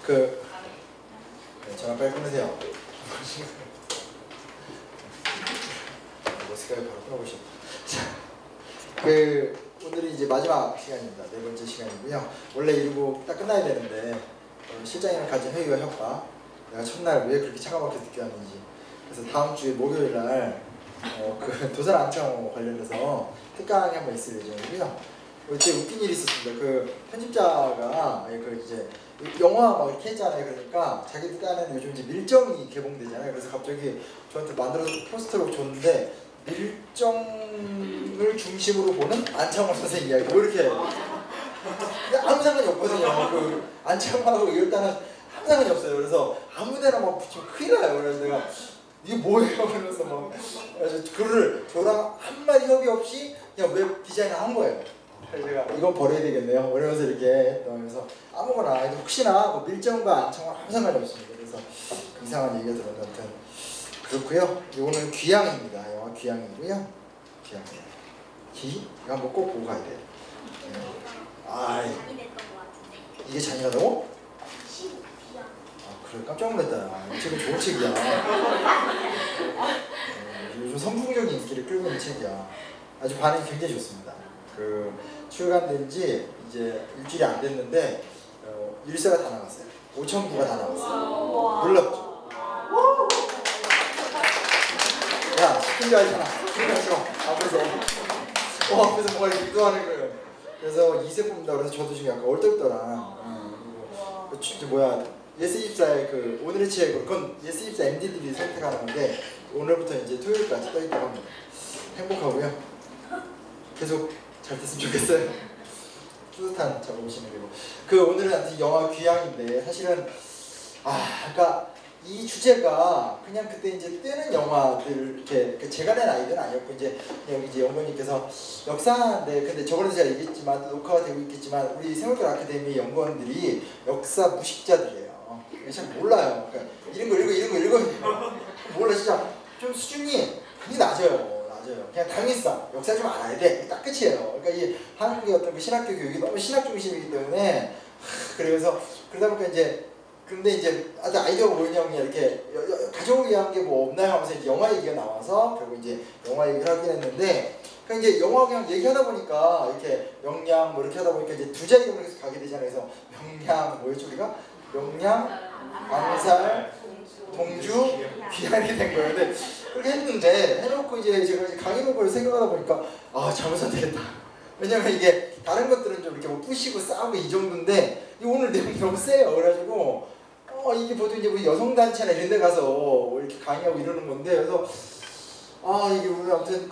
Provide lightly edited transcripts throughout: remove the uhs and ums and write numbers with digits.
전화 빨리 끊으세요. 머스카이 바로 끊어보시죠. 오늘이 이제 마지막 시간입니다. 네 번째 시간이고요. 원래 이러고 딱 끝나야 되는데 실장님이 가진 회의와 협박, 내가 첫날 왜 그렇게 차가 막혀서 늦게 왔는지, 그래서 다음 주에 목요일 날 도산 안창호 관련해서 특강이 한번 있을 예정이고요. 되게 웃긴 일이 있었습니다. 편집자가 이제 영화 막 이렇게 했잖아요. 그러니까 자기들 딴에는 요즘 이제 밀정이 개봉되잖아요. 그래서 갑자기 저한테 만들어서 포스터로 줬는데, 밀정을 중심으로 보는 안창호 선생 이야기 뭐 이렇게. 근데 아무 상관이 없거든요. 안창호하고 일단은 아무 상관이 없어요. 그래서 아무데나 막 붙이면 큰일 나요. 그래서 내가 이게 뭐예요? 그래서 막 글을 저랑 한마디 협의 없이 그냥 웹 디자인을 한 거예요. 그래서 제가 이건 버려야 되겠네요. 이러면서 이렇게 하면서 아무거나 혹시나 밀정과 안창호 아무 상관이 없습니다. 그래서 이상한 얘기가 들었는데 그렇고요. 이거는 귀향입니다. 영화 귀향이고요. 귀향. 이거 한번 꼭 보고 가야 돼요. 이게 잔인하다고? 그래, 깜짝 놀랐다. 이 책은 좋은 책이야. 요즘 선풍적인 인기를 끌고 있는 책이야. 아주 반응이 굉장히 좋습니다. 출간된 지 이제 일주일이 안 됐는데 일세가 다 나갔어요. 5,000부가 다 나갔어요. 놀랍죠? 야, 시킨 줄 알잖아. 앞에서 뭔가 이렇게 유도하는 거예요. 그래서 2세 뽑는다 그래서 저도 지금 약간 얼떨떨한. 예스24의 오늘의 책으로, 그건 예스24 MD들이 선택하는 건데, 오늘부터 이제 토요일까지 떠있다고 합니다. 행복하고요. 계속 잘 됐으면 좋겠어요. 뿌듯한 작업이시네. 그리고 오늘은 영화 귀향인데, 사실은 그러니까 이 주제가 그냥 그때 이제 뜨는 영화들, 이렇게 제가 낸 아이디어는 아니었고, 이제 여기 이제 연구원님께서 역사인데, 근데 저번에도 제가 얘기했지만 또 녹화가 되고 있겠지만, 우리 세월길 아카데미 연구원들이 역사 무식자들이에요. 잘 몰라요. 그러니까 이런 거 읽어 몰라. 진짜 좀 수준이 굉장히 낮아요. 그냥 당위성, 역사 좀 알아야 돼. 딱 끝이에요. 그러니까 이 한국의 어떤 신학교 교육이 너무 신학 중심이기 때문에, 그래서 그러다 보니까 근데 이제 아이디어가 뭐냐면 이렇게 가족을 위한 게 뭐 없나요 하면서 이제 영화 얘기가 나와서 결국 이제 영화 얘기를 하긴 했는데, 그냥 이제 영화 그냥 얘기하다 보니까 이렇게 명량 뭐 이렇게 하다 보니까 이제 두 자리로 계속 가게 되잖아요. 그래서 명량 뭐였죠 우리가? 명량, 암살, 동주, 귀향이 된 거예요. 근데 그렇게 했는데 해놓고 이제 제가 강의록을 생각하다 보니까 잘못 선택했다. 왜냐면 이게 다른 것들은 좀 이렇게 뭐 부시고 싸우고 이 정도인데 오늘 내용이 너무 세요. 그래가지고 이게 보통 이제 우리 여성단체나 이런 데 가서 이렇게 강의하고 이러는 건데, 그래서 이게 우리 아무튼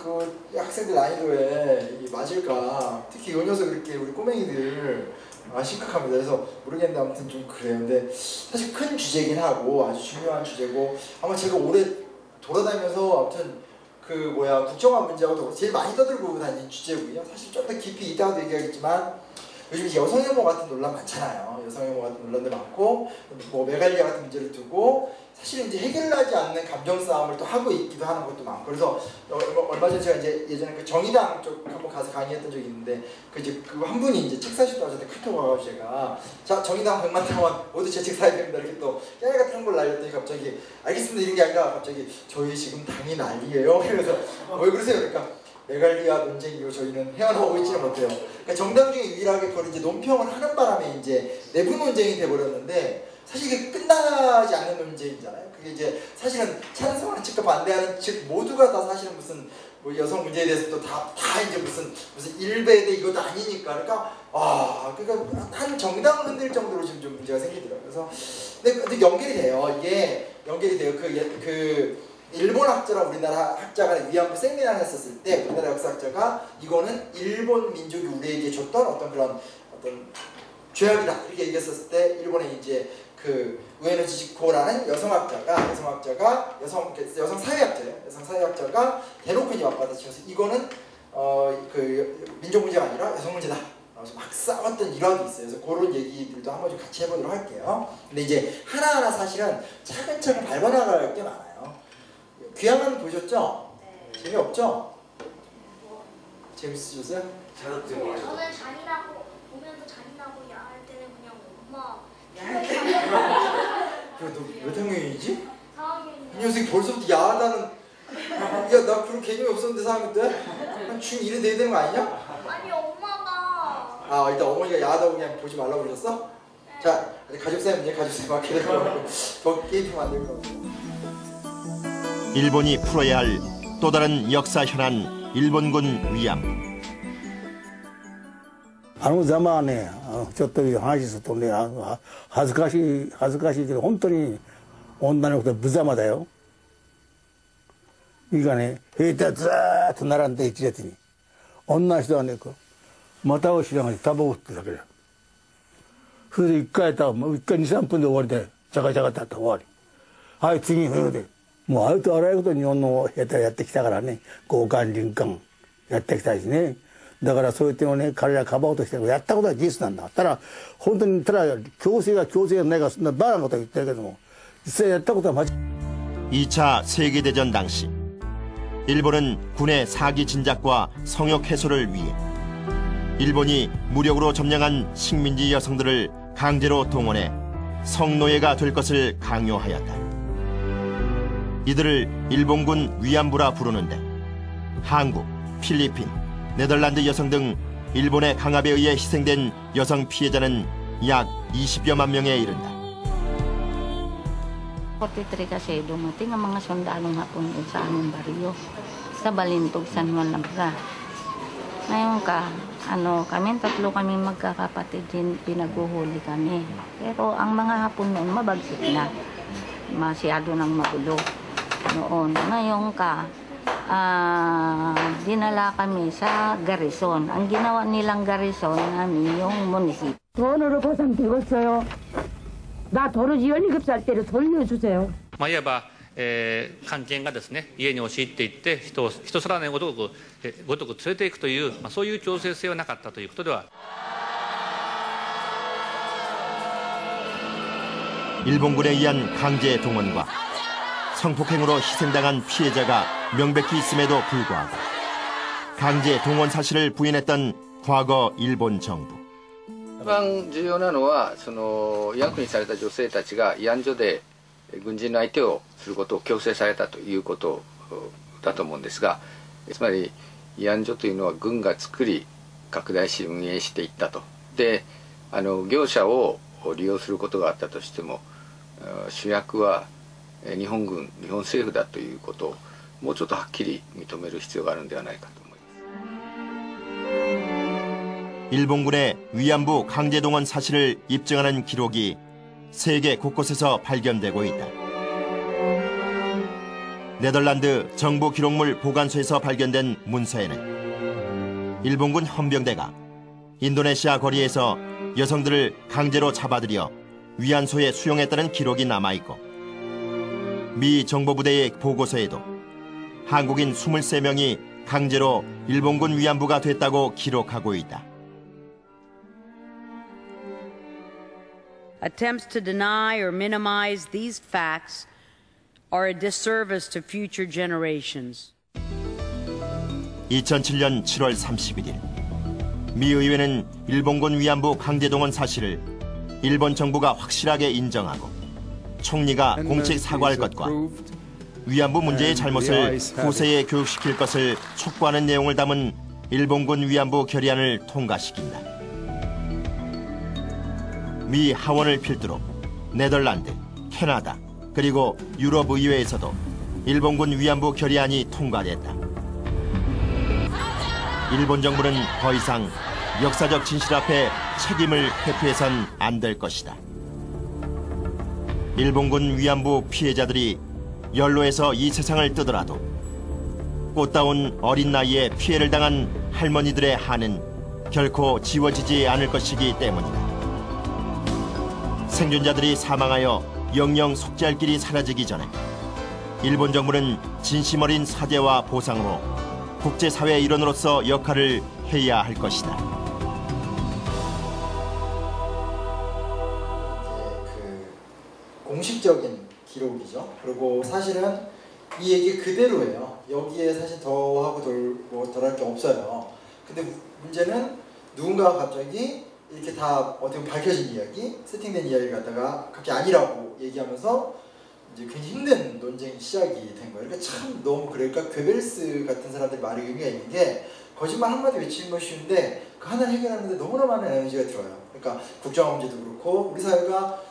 학생들 난이도에 이게 맞을까, 특히 요 녀석 이렇게 우리 꼬맹이들 심각합니다. 그래서 모르겠는데 아무튼 좀 그래요. 근데 사실 큰 주제긴 하고 아주 중요한 주제고, 아마 제가 오래 돌아다니면서 아무튼 국정화 문제하고 제일 많이 떠들고 다니는 주제고요. 사실 좀 더 깊이 이따가도 얘기하겠지만, 요즘 여성혐오 같은 논란 많잖아요. 여성혐오 같은 논란도 많고, 뭐 메갈리아 같은 문제를 두고 사실은 이제 해결하지 않는 감정 싸움을 또 하고 있기도 하는 것도 많고, 그래서 얼마 전에 제가 이제 예전에 정의당 쪽 한번 가서 강의했던 적이 있는데, 한 분이 이제 책 사시다고 저한테 카톡 와가지고 제가 자 정의당 100만 당원 모두 제 책 사야 됩니다 이렇게 또 깨알 같은 걸 날렸더니 갑자기 알겠습니다 이런 게 아니라 갑자기 저희 지금 당이 난리예요. 그래서 왜 그러세요? 그러니까 메갈리아 논쟁 이후 저희는 헤어나오고 있지는 못해요. 그러니까 정당 중에 유일하게 그걸 이제 논평을 하는 바람에 이제 내부 논쟁이 돼버렸는데, 사실 이게 끝나지 않는 논쟁이잖아요. 그게 이제 사실은 찬성하는 측과 반대하는 측 모두가 다 사실은 무슨 뭐 여성 문제에 대해서 또 다 이제 무슨 일배대 이것도 아니니까, 그러니까 한 정당을 흔들 정도로 지금 좀 문제가 생기더라고요. 그래서 근데 연결이 돼요. 이게 연결이 돼요. 일본 학자랑 우리나라 학자가 위안부 세미나를 했었을 때, 우리나라 역사학자가 이거는 일본 민족이 우리에게 줬던 어떤 죄악이다 이렇게 얘기했었을 때, 일본에 이제 우에노 지지코라는 여성 사회학자가 대놓고 이제 맞받아치면서 이거는 민족 문제가 아니라 여성 문제다. 그래서 막 싸웠던 일화도 있어요. 그래서 그런 얘기들도 한번 좀 같이 해보도록 할게요. 근데 이제 하나하나 사실은 차근차근 밟아나갈 게 많아요. 귀향은 보셨죠? 네. 재미없죠? 재밌으셨어요? 저는 잔인하고 보면서 잔인하고 야할 때는 그냥 엄마 그래 너몇 학년이지? 4학년이요. 이 녀석이 벌써부터 야하다는. 야나 그런 개념이 없었는데 4학년 때? 한 중1은 돼야 되는 거 아니냐? 아니 엄마가. 아 일단 어머니가 야하다고 그냥 보지 말라고 그러셨어? 네. 자 가족사회 문제 가족사회 맞게 되고 더 게임하면 안 되고. 일본이 풀어야 할 또 다른 역사 현안 일본군 위안부. あのざまはね、ちょっと話するとね、恥ずかしいけど、本当に女の子と無様だよ。いいかね、兵隊ずーっと並んで一列に。女の人はね、股をしながらタバコ吸ってるだけだよ。それで一回2、3分で終わりで、チャカチャカってやったら終わり。はい、次、それで。もうありとあらゆること日本の兵隊やってきたからね、強姦、林間やってきたしね。だからそういう点をね、彼らかばおうとしてるやったことは事実なんだ。ただ、本当に、ただ、強制がないから、そんなバカなことは言ってるけども、実際やったことは間違い。 2차 세계대전 당시 일본은 군의 사기 진작과 성역 해소를 위해 일본이 무력으로 점령한 식민지 여성들을 강제로 동원해 성노예가 될 것을 강요하였다. 이들을 일본군 위안부라 부르는데 한국, 필리핀, 네덜란드 여성 등 일본의 강압에 의해 희생된 여성 피해자는 약 20여만 명에 이른다. 43 kasi dumating ang mga sundalong Hapon dun sa aming baryo sa Balintog, San Juan Labra. Ngayon kami tatlo kami magkakapatid din, pinaguhuli kami. Pero ang mga Hapon noon mabagsik na, masyado nang magulo noon. Ngayon dinala kami sa garrison. Ang ginawa nilang garrison namin yung munisipyo. 돈으로 보상 되겠어요. 나 도로지 연희급사할 때를 돌려주세요. いわば、官憲がですね、家に押し入っていって人さらねごとく連れていくという、そういう強制性はなかったということでは。 일본군에 의한 강제 동원과 성폭행으로 희생당한 피해자가 명백히 있음에도 불구하고 강제 동원 사실을 부인했던 과거 일본 정부. 一番重要なのは慰安婦にされた女性たちが慰安所で軍人の相手をすることを強制されたということだと思うんですが、つまり慰安所というのは軍が作り拡大し運営していったと。で業者を利用することがあったとしても主役は日本軍日本政府だということをもうちょっとはっきり認める必要があるのではないかと思います。 일본군의 위안부 강제 동원 사실을 입증하는 기록이 세계 곳곳에서 발견되고 있다. 네덜란드 정부 기록물 보관소에서 발견된 문서에는 일본군 헌병대가 인도네시아 거리에서 여성들을 강제로 잡아들여 위안소에 수용했다는 기록이 남아있고 미 정보부대의 보고서에도 한국인 23명이 강제로 일본군 위안부가 됐다고 기록하고 있다. Attempts to deny or minimize these facts are a disservice to future generations. 2007년 7월 31일 미 의회는 일본군 위안부 강제 동원 사실을 일본 정부가 확실하게 인정하고 총리가 공식 사과할 것과 위안부 문제의 잘못을 후세에 교육시킬 것을 촉구하는 내용을 담은 일본군 위안부 결의안을 통과시킨다. 미 하원을 필두로 네덜란드, 캐나다, 그리고 유럽 의회에서도 일본군 위안부 결의안이 통과됐다. 일본 정부는 더 이상 역사적 진실 앞에 책임을 회피해선 안 될 것이다. 일본군 위안부 피해자들이 연로에서 이 세상을 뜨더라도 꽃다운 어린 나이에 피해를 당한 할머니들의 한은 결코 지워지지 않을 것이기 때문이다. 생존자들이 사망하여 영영 속죄할 길이 사라지기 전에 일본 정부는 진심 어린 사죄와 보상으로 국제사회 일원으로서 역할을 해야 할 것이다. 공식적인 기록이죠. 그리고 사실은 이 얘기 그대로예요. 여기에 사실 더하고 덜할 게 없어요. 근데 문제는 누군가가 갑자기 이렇게 다 어떻게 보면 밝혀진 이야기, 세팅된 이야기를 갖다가 그게 아니라고 얘기하면서 이제 굉장히 힘든 논쟁이 시작이 된 거예요. 그러니까 참 너무 그래요. 그러니까 괴벨스 같은 사람들 말이 의미가 있는 게 거짓말 한마디 외치는 건 쉬운데 그 하나를 해결하는데 너무나 많은 에너지가 들어요. 그러니까 국정화 문제도 그렇고 우리 사회가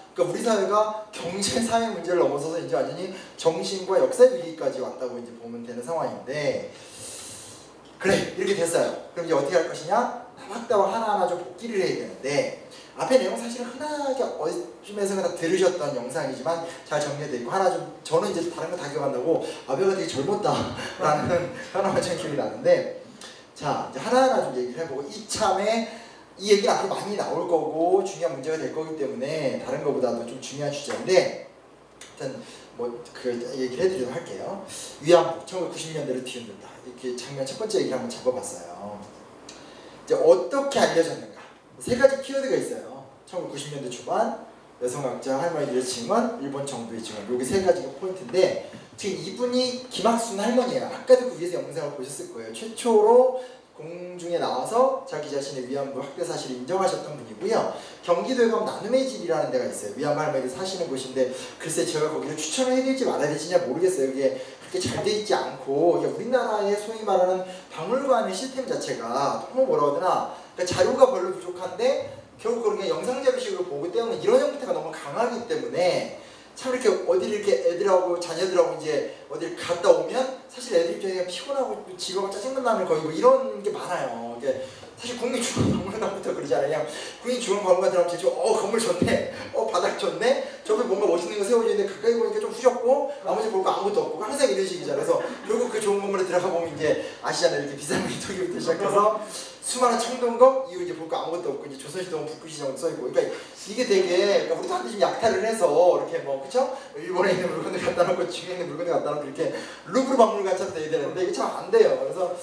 경제 사회 문제를 넘어서서 이제 완전히 정신과 역사 위기까지 왔다고 이제 보면 되는 상황인데 그래 이렇게 됐어요. 그럼 이제 어떻게 할 것이냐? 나왔다와 하나하나 좀 복귀를 해야 되는데 앞에 내용 사실은 흔하게 어쯤에서 다 들으셨던 영상이지만 잘 정리되어 있고 하나 좀 저는 이제 다른 거 다 기억한다고 아베가 되게 젊었다라는 하나만 좀 기억이 나는데 자 이제 하나하나 좀 얘기를 해보고 이참에 이 얘기는 앞으로 많이 나올 거고 중요한 문제가 될 거기 때문에 다른 거보다도 좀 중요한 주제인데 일단 뭐 그 얘기를 해드리도록 할게요. 위안부 1990년대로 뒤흔든다. 이렇게 장면 첫 번째 얘기를 한번 잡아봤어요. 이제 어떻게 알려졌는가? 세 가지 키워드가 있어요. 1990년대 초반 여성학자 할머니들의 증언, 일본 정부의 증언. 여기 세 가지가 포인트인데 지금 이분이 김학순 할머니예요. 아까도 그 위에서 영상을 보셨을 거예요. 최초로 공중에 나와서 자기 자신의 위안부 학대 사실을 인정하셨던 분이고요. 경기도에 가면 나눔의 집이라는 데가 있어요. 위안부 할머니들 사시는 곳인데 글쎄 제가 거기를 추천을 해야 될지 말아야 될지 모르겠어요. 이게 그렇게 잘 돼 있지 않고 우리나라의 소위 말하는 박물관의 시스템 자체가 너무 뭐라 하더나 그러니까 자료가 별로 부족한데 결국 그런 영상 자료식으로 보기 때문에 이런 형태가 너무 강하기 때문에 참 이렇게 어디를 이렇게 애들하고 자녀들하고 이제 어딜 갔다 오면 사실 애들 입장에 피곤하고 지루하고 짜증만 나는 거의 뭐 이런 게 많아요. 이게 사실 국립중앙박물관부터 그러잖아요. 그냥 국립중앙박물관 들어가면 제일 건물 좋네, 바닥 좋네, 저기 뭔가 멋있는 거 세워져 있는데 가까이 보니까 좀 후졌고 나머지 볼 거 아무것도 없고 항상 이런 식이잖아요. 그래서 결국 그 좋은 건물에 들어가 보면 이제 아시잖아요. 이렇게 비싼 물토기부터 시작해서 수많은 청동검 이후 이제 볼 거 아무것도 없고 이제 조선시대 북구시장으로 써있고 그러니까 이게 되게 그러니까 우리도 한테 좀 약탈을 해서 이렇게 뭐 그쵸? 일본에 있는 물건들 갖다 놓고 중국에 있는 물건들 갖다 놓고 이렇게 루브르 박물관처럼 돼야 되는데 이게 참 안 돼요. 그래서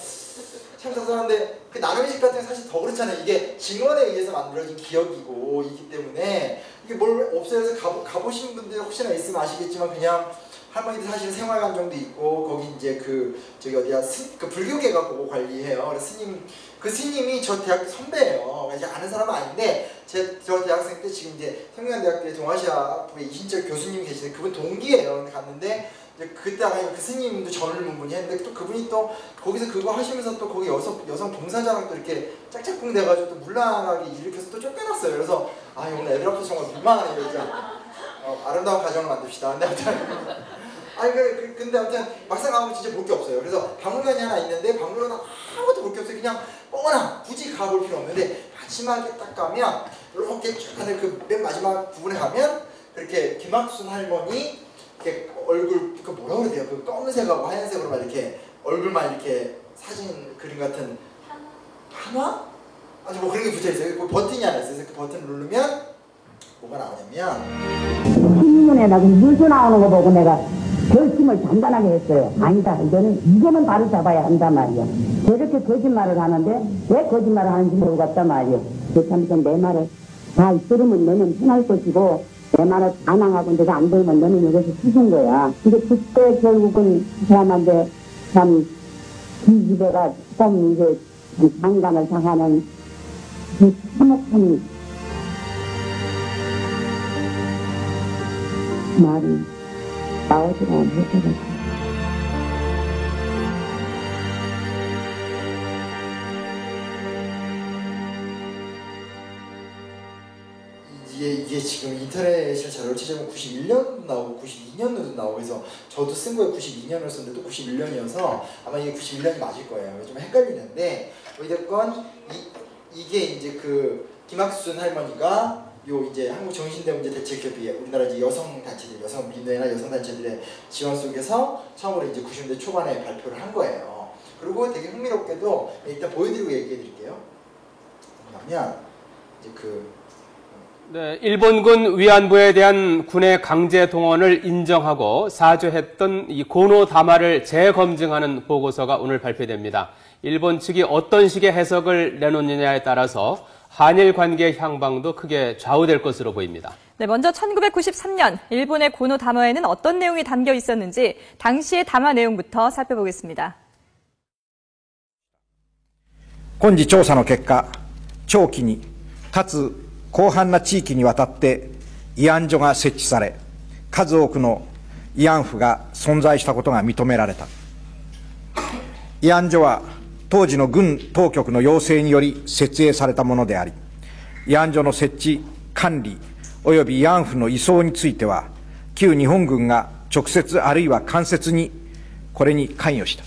참 답답한데 그 나눔의 집 같은 게 사실 더 그렇잖아요. 이게 증언에 의해서 만들어진 기억이고 이기 때문에 이게 뭘 없애서 가보신 분들 혹시나 있으면 아시겠지만 그냥 할머니들 사실은 생활감정도 있고 거기 이제 그 저기 어디야 그 불교계가 보고 관리해요. 그래서 그 스님이 저 대학교 선배예요. 이제 아는 사람은 아닌데 저 대학생 때 지금 이제 성균관대학교에 동아시아부의 이신철 교수님이 계시는데 그분 동기예요. 근데 갔는데 이제 그때 그 스님도 전을 문분이 했는데 또 그분이 또 거기서 그거 하시면서 또 거기 여성 봉사자랑 또 이렇게 짝짝꿍 돼가지고 또 문란하게 일으켜서 또 쫓겨났어요. 그래서 아 오늘 애들 앞에서 정말 민망하네요. 이제 아름다운 가정을 만듭시다. 근데 아무튼 근데 아무튼 막상 가면 진짜 볼 게 없어요. 그래서 박물관이 하나 있는데 박물관 아무것도 볼 게 없어요. 그냥 뻔한 굳이 가볼 필요 없는데 마지막에 딱 가면 이렇게 쭉 하는 그 맨 마지막 부분에 가면 그렇게 김학순 할머니 이렇게 얼굴 그 뭐라 그래야 돼요? 그 검은색하고 하얀색으로 막 이렇게 얼굴만 이렇게 사진 그림 같은 한화? 아주 뭐 그런 게 붙어 있어요. 그 버튼이 하나 있어요. 그 버튼을 누르면 뭐가 나오냐면 신문에다 뉴스 나오는 거 보고 내가 결심을 단단하게 했어요. 아니다. 이거는 바로 잡아야 한단 말이야. 저렇게 거짓말을 하는데 왜 거짓말을 하는지 모르겠단 말이야. 그렇다면서 내 말을 다 들으면 너는 편할 것이고 내 말을 반항하고 내가 안 들으면 너는 여기서 죽은 거야. 근데 그때 결국은 그 사람한테 참 기집애가 조금 이제 장관을 당하는 그 참혹한 말이 나오지가 못하겠어. 이게 지금 인터넷에 자료를 찾아보면 91년도 나오고 92년도도 나오고 해서 저도 쓴 거에 92년을 썼는데 또 91년이어서 아마 이게 91년이 맞을 거예요. 좀 헷갈리는데 어쨌건 이게 이제 그 김학순 할머니가 요 이제 한국정신대문제대책협의회 우리나라 이제 여성 단체들, 여성 민회나 여성 단체들의 지원 속에서 처음으로 이제 90년대 초반에 발표를 한 거예요. 그리고 되게 흥미롭게도 일단 보여드리고 얘기해 드릴게요. 뭐냐면 이제 네, 일본군 위안부에 대한 군의 강제 동원을 인정하고 사죄했던 이 고노 다마를 재검증하는 보고서가 오늘 발표됩니다. 일본 측이 어떤 식의 해석을 내놓느냐에 따라서 한일 관계의 향방도 크게 좌우될 것으로 보입니다. 네, 먼저 1993년 일본의 고노 담화에는 어떤 내용이 담겨 있었는지 당시의 담화 내용부터 살펴보겠습니다. 今次調査の結果、長期にかつ広範な地域にわたって慰安所が設置され、数多くの慰安婦が存在したことが認められた。慰安所は当時の軍当局の要請により設営されたものであり、慰安所の設置、管理及び慰安婦の移送については、旧日本軍が直接あるいは間接にこれに関与した。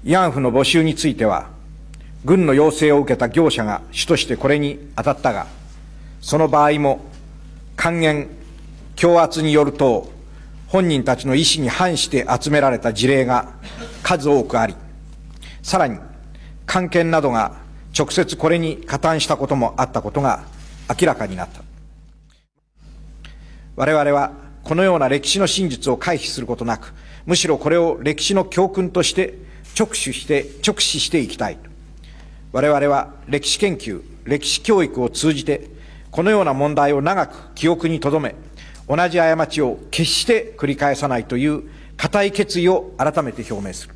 慰安婦の募集については、軍の要請を受けた業者が主としてこれに当たったが、その場合も還元、強圧によると本人たちの意思に反して集められた事例が数多くあり、さらに官憲などが直接これに加担したこともあったことが明らかになった。我々はこのような歴史の真実を回避することなく、むしろこれを歴史の教訓として直視していきたい。我々は歴史研究、歴史教育を通じて、このような問題を長く記憶に留め、同じ過ちを決して繰り返さないという固い決意を改めて表明する。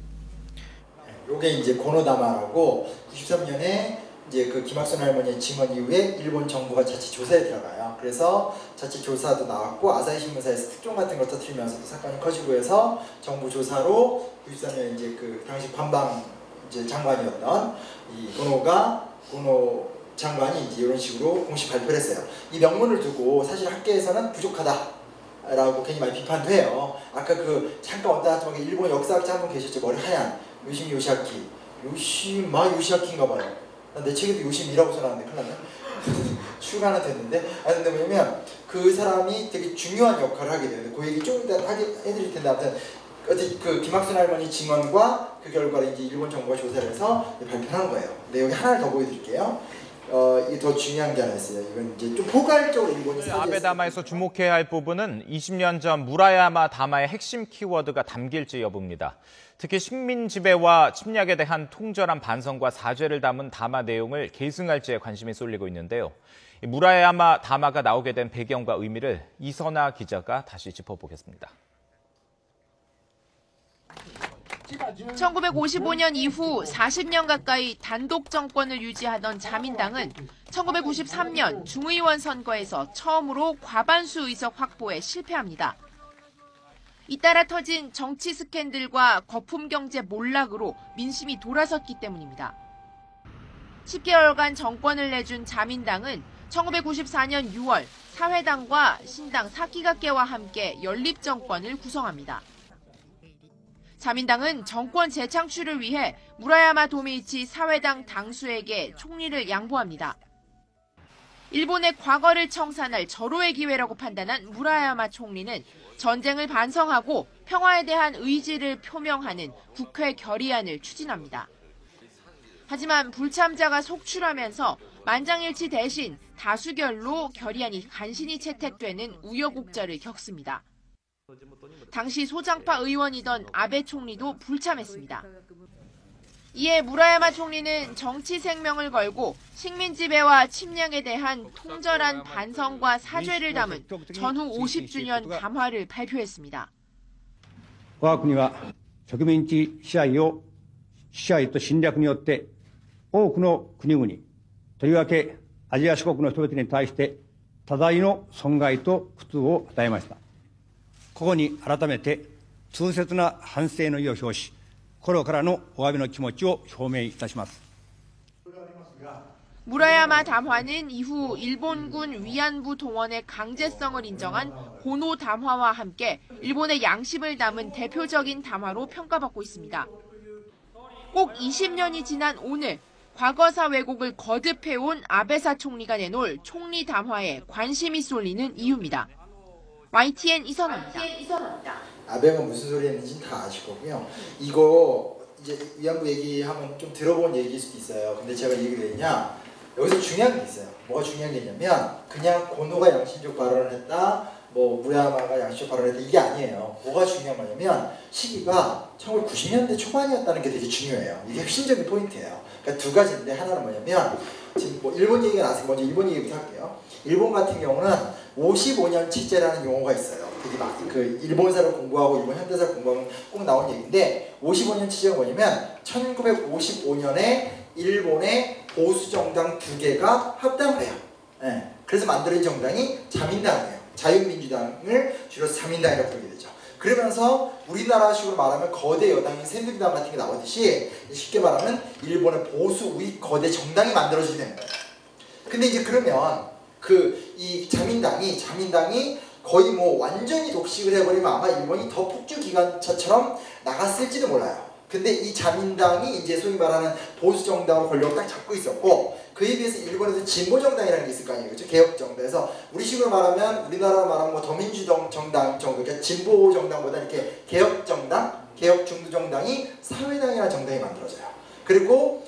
요게 이제 고노다마라고 93년에 이제 그 김학순 할머니의 증언 이후에 일본 정부가 자체 조사에 들어가요. 그래서 자체 조사도 나왔고 아사히 신문사에서 특종 같은 걸 터뜨리면서도 사건이 커지고 해서 정부 조사로 93년 이제 그 당시 관방 이제 장관이었던 이 고노 장관이 이제 이런 식으로 공식 발표를 했어요. 이 명문을 두고 사실 학계에서는 부족하다라고 괜히 많이 비판도 해요. 아까 그 잠깐 왔다 갔다 일본 역사학자 한 분 계셨죠. 머리 하얀 요시미 요시아키. 요시아키인가 봐요. 내 책에도 요시미라고 써놨는데 큰일 났네. 추가는 됐는데. 아니 근데 뭐냐면 그 사람이 되게 중요한 역할을 하게 돼요. 그 얘기 좀 이따 해드릴 텐데 아무튼 어디 그 김학순 할머니 증언과 그 결과를 이제 일본 정부가 조사를 해서 발표한 거예요. 근데 여기 하나를 더 보여드릴게요. 이게 더 중요한 게 하나 있어요. 이건 이제 좀 포괄적으로 일본이 아베 다마에서 주목해야 할 부분은 20년 전 무라야마 다마의 핵심 키워드가 담길지 여부입니다. 특히 식민 지배와 침략에 대한 통절한 반성과 사죄를 담은 다마 내용을 계승할지에 관심이 쏠리고 있는데요. 무라야마 다마가 나오게 된 배경과 의미를 이선아 기자가 다시 짚어보겠습니다. 1955년 이후 40년 가까이 단독 정권을 유지하던 자민당은 1993년 중의원 선거에서 처음으로 과반수 의석 확보에 실패합니다. 잇따라 터진 정치 스캔들과 거품 경제 몰락으로 민심이 돌아섰기 때문입니다. 10개월간 정권을 내준 자민당은 1994년 6월 사회당과 신당 사키가케와 함께 연립정권을 구성합니다. 자민당은 정권 재창출을 위해 무라야마 도메이치 사회당 당수에게 총리를 양보합니다. 일본의 과거를 청산할 절호의 기회라고 판단한 무라야마 총리는 전쟁을 반성하고 평화에 대한 의지를 표명하는 국회 결의안을 추진합니다. 하지만 불참자가 속출하면서 만장일치 대신 다수결로 결의안이 간신히 채택되는 우여곡절을 겪습니다. 당시 소장파 의원이던 아베 총리도 불참했습니다. 이에 무라야마 총리는 정치 생명을 걸고 식민 지배와 침략에 대한 통절한 반성과 사죄를 담은 전후 50주년 담화를 발표했습니다. 我が国は植民地支配と侵略によって多くの国々、とりわけアジア諸国の人々に対して多大の損害と苦痛を与えました。ここに改めて痛切な反省の意を表し、心からのお詫びの気持ちを表明いたします。 무라야마 담화는 이후 일본군 위안부 동원의 강제성을 인정한 고노 담화와 함께 일본의 양심을 담은 대표적인 담화로 평가받고 있습니다. 꼭 20년이 지난 오늘 과거사 왜곡을 거듭해온 아베사 총리가 내놓을 총리 담화에 관심이 쏠리는 이유입니다. YTN 이선아입니다. 아베가 무슨 소리 했는지는 다 아실 거고요. 이거 이제 위안부 얘기하면 좀 들어본 얘기일 수도 있어요. 근데 제가 이 얘기를 했냐? 여기서 중요한 게 있어요. 뭐가 중요한 게 있냐면 그냥 고노가 양심적 발언을 했다, 뭐 무라야마가 양심적 발언을 했다 이게 아니에요. 뭐가 중요한 거냐면 시기가 1990년대 초반이었다는 게 되게 중요해요. 이게 핵심적인 포인트예요. 그러니까 두 가지인데 하나는 뭐냐면 지금 뭐 일본 얘기가 나와서 먼저 일본 얘기부터 할게요. 일본 같은 경우는 55년 체제라는 용어가 있어요. 되게 막 그 일본사를 공부하고 일본 현대사를 공부하면 꼭 나온 얘기인데 55년 체제가 뭐냐면 1955년에 일본의 보수 정당 2개가 합당을 해요. 예. 그래서 만들어진 정당이 자민당이에요. 자유민주당을 줄여서 자민당이라고 부르게 되죠. 그러면서 우리나라식으로 말하면 거대 여당인 새누리당 같은 게 나오듯이 쉽게 말하면 일본의 보수 우익 거대 정당이 만들어지게 되는 거예요. 근데 이제 그러면 이 자민당이 거의 뭐 완전히 독식을 해버리면 아마 일본이 더 폭주기관차처럼 나갔을지도 몰라요. 근데 이 자민당이 이제 소위 말하는 보수 정당으로 권력을 딱 잡고 있었고, 그에 비해서 일본에서 진보 정당이라는 게 있을 거 아니에요, 그렇죠? 개혁 정당. 그래서 우리식으로 말하면 우리나라로 말하면 뭐 더민주 정당 정도, 그러니까 진보 정당보다 이렇게 개혁 정당, 개혁 중도 정당이 사회당이라는 정당이 만들어져요. 그리고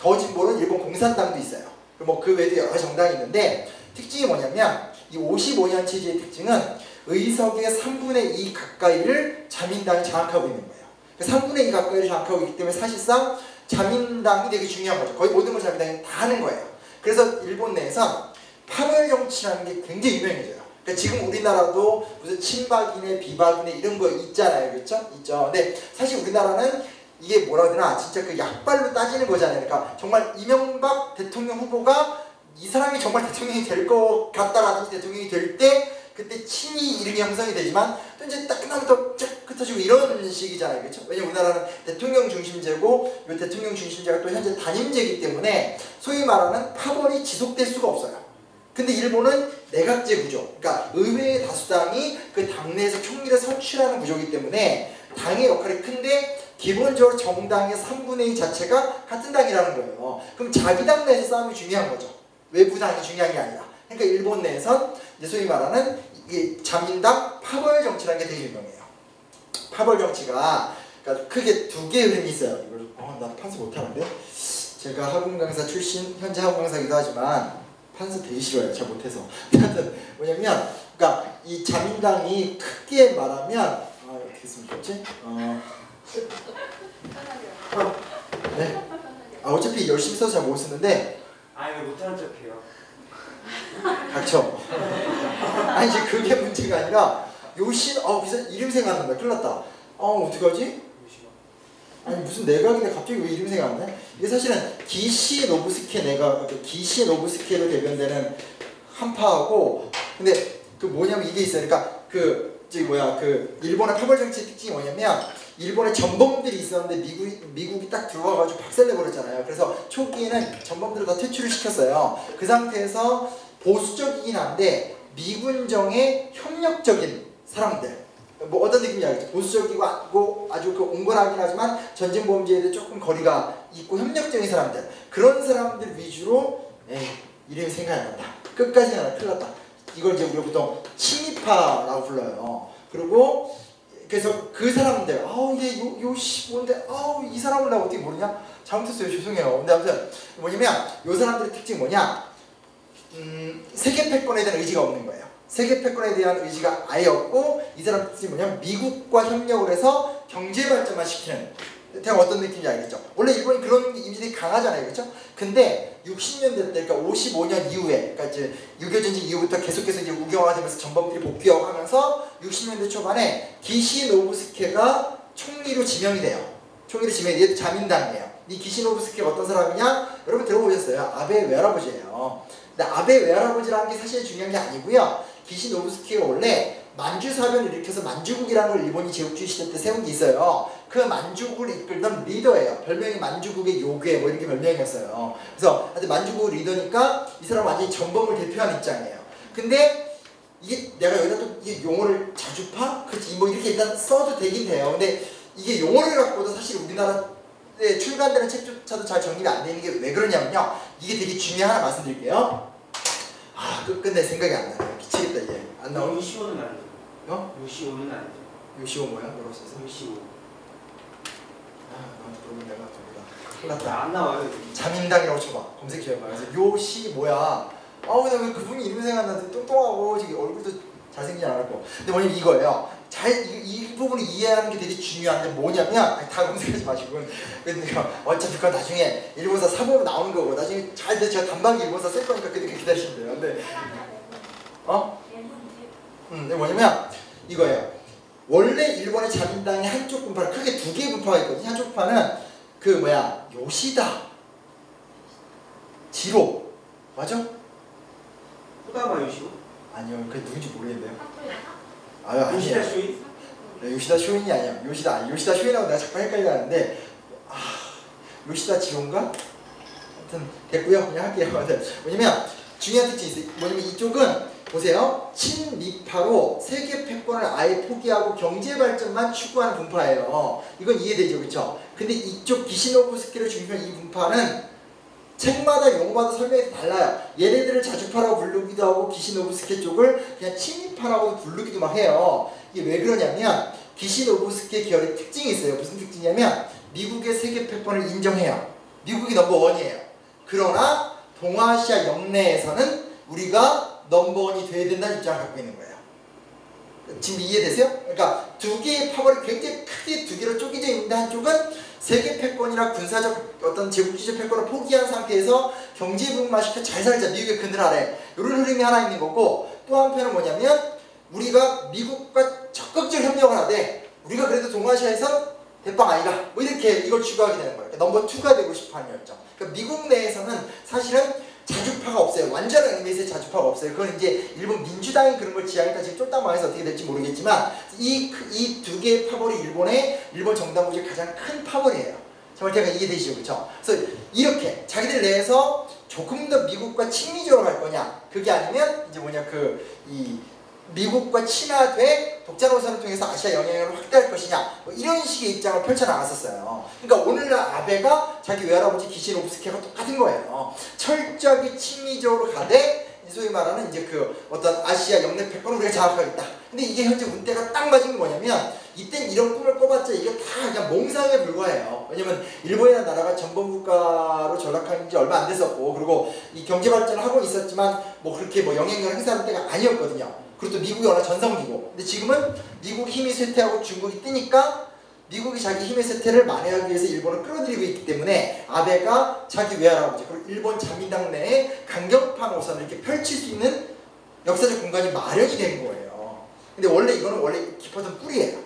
더 진보는 일본 공산당도 있어요. 뭐 그 외에도 여러 정당이 있는데 특징이 뭐냐면 이 55년 체제의 특징은 의석의 3분의 2 가까이를 자민당이 장악하고 있는 거예요. 3분의 2 가까이를 장악하고 있기 때문에 사실상 자민당이 되게 중요한 거죠. 거의 모든 걸 자민당이 다 하는 거예요. 그래서 일본 내에서 파벌 정치라는 게 굉장히 유명해져요. 그러니까 지금 우리나라도 무슨 친박이네 비박이네 이런 거 있잖아요. 그렇죠? 있죠. 근데 사실 우리나라는 이게 뭐라 그러나 진짜 그 약발로 따지는 거잖아요. 그러니까 정말 이명박 대통령 후보가 이 사람이 정말 대통령이 될 것 같다라든지 대통령이 될 때 그때 친이 이름이 형성이 되지만 또 이제 딱 끝나면 또 쫙 흩어지고 이런 식이잖아요. 그렇죠? 왜냐면 우리나라는 대통령 중심제고 이 대통령 중심제가 또 현재 단임제이기 때문에 소위 말하는 파벌이 지속될 수가 없어요. 근데 일본은 내각제 구조, 그러니까 의회의 다수당이 그 당내에서 총리를 선출하는 구조이기 때문에 당의 역할이 큰데 기본적으로 정당의 3분의 2 자체가 같은 당이라는 거예요. 그럼 자기 당 내에서 싸움이 중요한 거죠. 외부 당이 중요한 게 아니라. 그러니까 일본 내에선 이제 소위 말하는 이 자민당 파벌 정치라는 게 되게 유명해요. 파벌 정치가 그러니까 크게 2개의 흐름이 있어요. 이걸 나 판서 못하는데 제가 학원 강사 출신, 현재 학원 강사이기도 하지만 판서 되게 싫어요. 잘 못해서. 뭐냐면 그러니까 이 자민당이 크게 말하면 어떻게 했으면 좋지? 네. 어차피 열심히 써서 잘 못 쓰는데. 왜 못하는 척해요? 닥쳐. 아니 이제 그게 문제가 아니라 요신 그래서 이름 생각난다. 큰일 났다. 어떡하지? 아니 무슨 내각인데 갑자기 왜 이름 생각나네? 이게 사실은 기시 노부스케 내각, 기시 노부스케로 대변되는 한파하고, 근데 그 뭐냐면 이게 있어요. 그러니까 일본의 파벌 정치의 특징이 뭐냐면 일본에 전범들이 있었는데 미국이 딱 들어와가지고 박살내버렸잖아요. 그래서 초기에는 전범들을 다 퇴출을 시켰어요. 그 상태에서 보수적이긴 한데 미군정의 협력적인 사람들, 뭐 어떤 느낌인지 알겠죠? 보수적이고 아주 온건하긴 하지만 전쟁범죄에 대해 조금 거리가 있고 협력적인 사람들, 그런 사람들 위주로 이름이 생각이 안 난다. 끝까지 하나 큰일 났다. 이걸 이제 우리가 보통 친미파라고 불러요. 그리고 그래서 그 사람들 얘 요시 뭔데 이 사람을 나 어떻게 모르냐? 잘못했어요. 죄송해요. 근데 아무튼 뭐냐면 요 사람들의 특징이 뭐냐? 세계 패권에 대한 의지가 없는 거예요. 세계 패권에 대한 의지가 아예 없고, 이 사람 특징이 뭐냐면 미국과 협력을 해서 경제 발전만 시키는, 대략 어떤 느낌인지 알겠죠? 원래 일본이 그런 이미지들이 강하잖아요. 그렇죠? 근데 60년대 때, 그러니까 55년 이후에, 그러니까 이제 6.25 전쟁 이후부터 계속해서 이제 우경화가 되면서 전범들이 복귀하고 하면서 60년대 초반에 기시 노부스케가 총리로 지명이 돼요. 총리로 지명이 돼요. 자민당이에요. 이 기시 노부스케가 어떤 사람이냐? 여러분 들어보셨어요? 아베의 외할아버지예요. 근데 아베의 외할아버지라는 게 사실 중요한 게 아니고요. 기시 노부스케가 원래 만주사변을 일으켜서 만주국이라는 걸 일본이 제국주의 시대 때 세운 게 있어요. 그 만주국을 이끌던 리더예요. 별명이 만주국의 요괴 뭐 이렇게 별명이었어요. 그래서 하여튼 만주국 리더니까 이 사람은 완전히 전범을 대표하는 입장이에요. 근데 이게 내가 여기다 또 이게 용어를 자주파? 그렇지 뭐 이렇게 일단 써도 되긴 돼요. 근데 이게 용어를 갖고도 사실 우리나라에 출간되는 책조차도 잘 정립이 안 되는 게 왜 그러냐면요. 이게 되게 중요한 하나 말씀드릴게요. 끝내 생각이 안 나요. 미치겠다 이제. 안 나오네. 요시오는 아니죠. 요시오는 아니죠. 요시오 뭐야? 뭐라고 썼어? 요시오. 나한테 그러면 내가 큰일 났다. 안 나와요. 자민당이라고 쳐봐. 검색해봐. 그래서 요시 뭐야? 근데 왜 그분이 이름 생각나는데 뚱뚱하고 저기 얼굴도 잘생기지 않았고. 근데 뭐냐면 이거예요. 이 부분을 이해하는 게 되게 중요한데 뭐냐면 다 검색하지 마시고 어차피 그건 나중에 일본사 사본으로 나오는 거고 나중에 잘 돼서 제가 단방에 일본사 쓸 거니까 그때 기다리시면 돼요. 근데 근데 뭐냐면 이거예요. 원래 일본의 자민당의 한쪽 분파는 크게 2개의 분파가 있거든요. 한쪽 분파는 그 뭐야 요시다, 지로 맞아? 후다마 요시로? 아니요, 그 누군지 모르겠네요. 아니에요. 요시다 쇼인? 네, 요시다 쇼인이 아니야. 요시다 쇼인하고 내가 자꾸 헷갈리게 하는데 요시다 지로인가? 하여튼 됐고요. 그냥 할게요. 왜냐면 중요한 특징이 있어요. 뭐냐면 이쪽은 보세요. 친미파로 세계 패권을 아예 포기하고 경제 발전만 추구하는 분파예요. 이건 이해되죠, 그렇죠? 근데 이쪽 기시노부스키를 중심한 이 분파는 책마다 용어마다 설명이 달라요. 얘네들을 자주파라고 부르기도 하고 기시노부스키 쪽을 그냥 친미파라고 부르기도 막 해요. 이게 왜 그러냐면 기시노부스키 계열의 특징이 있어요. 무슨 특징이냐면 미국의 세계 패권을 인정해요. 미국이 넘버원이에요. 그러나 동아시아 영내에서는 우리가 넘버원이 돼야 된다는 입장을 갖고 있는 거예요. 지금 이해되세요? 그러니까 두 개의 파벌이 굉장히 크게 두 개로 쪼개져 있는데 한쪽은 세계 패권이나 군사적 어떤 제국주의 패권을 포기한 상태에서 경제 부흥만 시켜 잘 살자, 미국의 그늘 아래, 이런 흐름이 하나 있는 거고, 또 한편은 뭐냐면 우리가 미국과 적극적으로 협력을 하되 우리가 그래도 동아시아에선 대빵 아니다, 뭐 이렇게 이걸 추구하게 되는 거예요. 그러니까 넘버 2가 되고 싶어하는 열정. 그러니까 미국 내에서는 사실은 자주파가 없어요. 완전한 의미에서의 자주파가 없어요. 그건 이제 일본 민주당이 그런 걸 지향했다. 지금 쫄딱망해서 어떻게 될지 모르겠지만 이 두 개의 파벌이 일본 정당 구조의 가장 큰 파벌이에요. 정말 제가 이해되시죠, 그렇죠? 그래서 이렇게 자기들 내에서 조금 더 미국과 친미적으로 갈 거냐, 그게 아니면 이제 뭐냐 이 미국과 친화돼 독자 노선을 통해서 아시아 영향력을 확대할 것이냐, 뭐 이런 식의 입장을 펼쳐나갔었어요. 그러니까 오늘날 아베가 자기 외할아버지 기시노부스키하고 똑같은 거예요. 철저하게 친미적으로 가되 소위 말하는 이제 그 어떤 아시아 영내 패권을 우리가 장악하겠다. 근데 이게 현재 운때가 딱 맞은 게 뭐냐면 이땐 이런 꿈을 꿔봤자 이게 다 그냥 몽상에 불과해요. 왜냐면 일본이라는 나라가 전범국가로 전락한 지 얼마 안 됐었고, 그리고 이 경제 발전을 하고 있었지만 뭐 그렇게 뭐 영향력을 행사하는 때가 아니었거든요. 그리고 또 미국이 워낙 전성기고, 근데 지금은 미국 힘이 쇠퇴하고 중국이 뜨니까 미국이 자기 힘의 쇠퇴를 만회하기 위해서 일본을 끌어들이고 있기 때문에 아베가 자기 외할아버지 그리고 일본 자민당 내에 강경파 노선을 이렇게 펼칠 수 있는 역사적 공간이 마련이 된 거예요. 근데 원래 이거는 원래 깊었던 뿌리예요.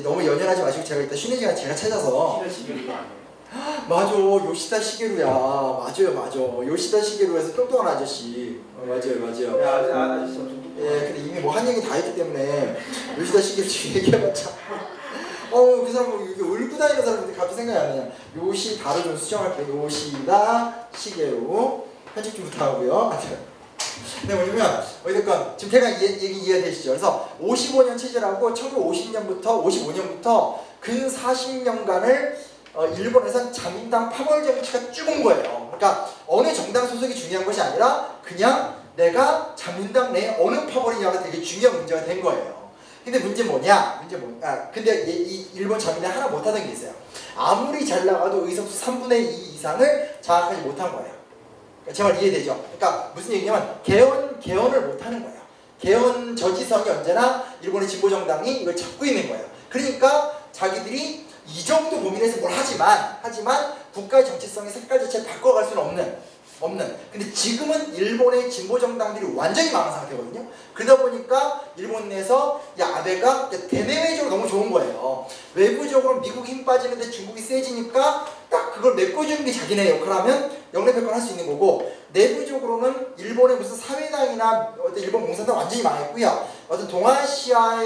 너무 연연하지 마시고 제가 이따 쉬는 시간 제가 찾아서 맞아, 요시다 시게루야. 맞아요. 요시다 시게루에서 똥똥한 아저씨. 맞아요. 아저씨 엄청 예, 근데 이미 뭐 한 얘기 다 했기 때문에 요시다 시게루 지금 얘기해봤자 그 사람 뭐 이게 울고 다니는 사람인데 갑자기 생각이 안 나냐. 요시 바로 좀 수정할게요. 요시다 시게루 편집 좀 부탁하고요. 네, 뭐냐면 어쨌건 지금 제가 얘기 이해되시죠? 그래서 55년 체제라고 1950년부터 55년부터 근 40년간을 일본에선 자민당 파벌 정치가 쭉 온 거예요. 그러니까 어느 정당 소속이 중요한 것이 아니라 그냥 내가 자민당 내에 어느 파벌이냐가 되게 중요한 문제가 된 거예요. 근데 문제는 뭐냐? 근데 이 일본 자민당 하나 못하던 게 있어요. 아무리 잘 나가도 의석수 3분의 2 이상을 장악하지 못한 거예요. 제 말 이해되죠? 그러니까 무슨 얘기냐면 개헌을 못하는 거예요. 개헌 저지성이 언제나 일본의 진보정당이 이걸 잡고 있는 거예요. 그러니까 자기들이 이 정도 고민해서 뭘 하지만 국가의 정체성의 색깔 자체를 바꿔갈 수는 없는. 근데 지금은 일본의 진보정당들이 완전히 망한 상태거든요. 그러다 보니까 일본 내에서 아베가 대내외적으로 너무 좋은 거예요. 외부적으로 미국이 힘 빠지는데 중국이 세지니까 딱 그걸 메꿔주는 게 자기네 역할하면 영내패권 할 수 있는 거고, 내부적으로는 일본의 무슨 사회당이나 어떤 일본 공산당 완전히 망했고요. 어떤 동아시아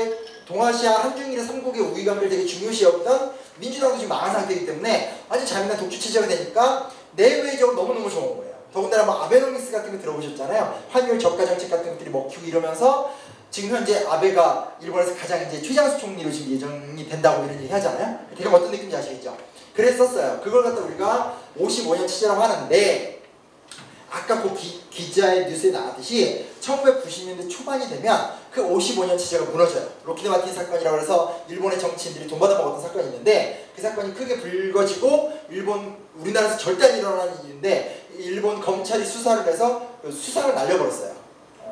한중일의 3국의 우위관계를 되게 중요시했던 민주당도 지금 망한 상태이기 때문에 완전 자민당 독주체제가 되니까 내외적으로 너무너무 좋은 거예요. 더군다나 뭐 아베노믹스 같은 거 들어보셨잖아요. 환율 저가 정책 같은 것들이 먹히고 이러면서 지금 현재 아베가 일본에서 가장 이제 최장수 총리로 지금 예정이 된다고 이런 얘기 하잖아요. 대략 어떤 느낌인지 아시겠죠? 그랬었어요. 그걸 갖다 우리가 55년 체제라고 하는데, 아까 그 기자의 뉴스에 나왔듯이 1990년대 초반이 되면 그 55년 체제가 무너져요. 로키드 마틴 사건이라고 해서 일본의 정치인들이 돈 받아먹었던 사건이 있는데, 그 사건이 크게 불거지고 우리나라에서 절대 안 일어나는 일인데 일본 검찰이 수사를 해서 수사를 날려버렸어요.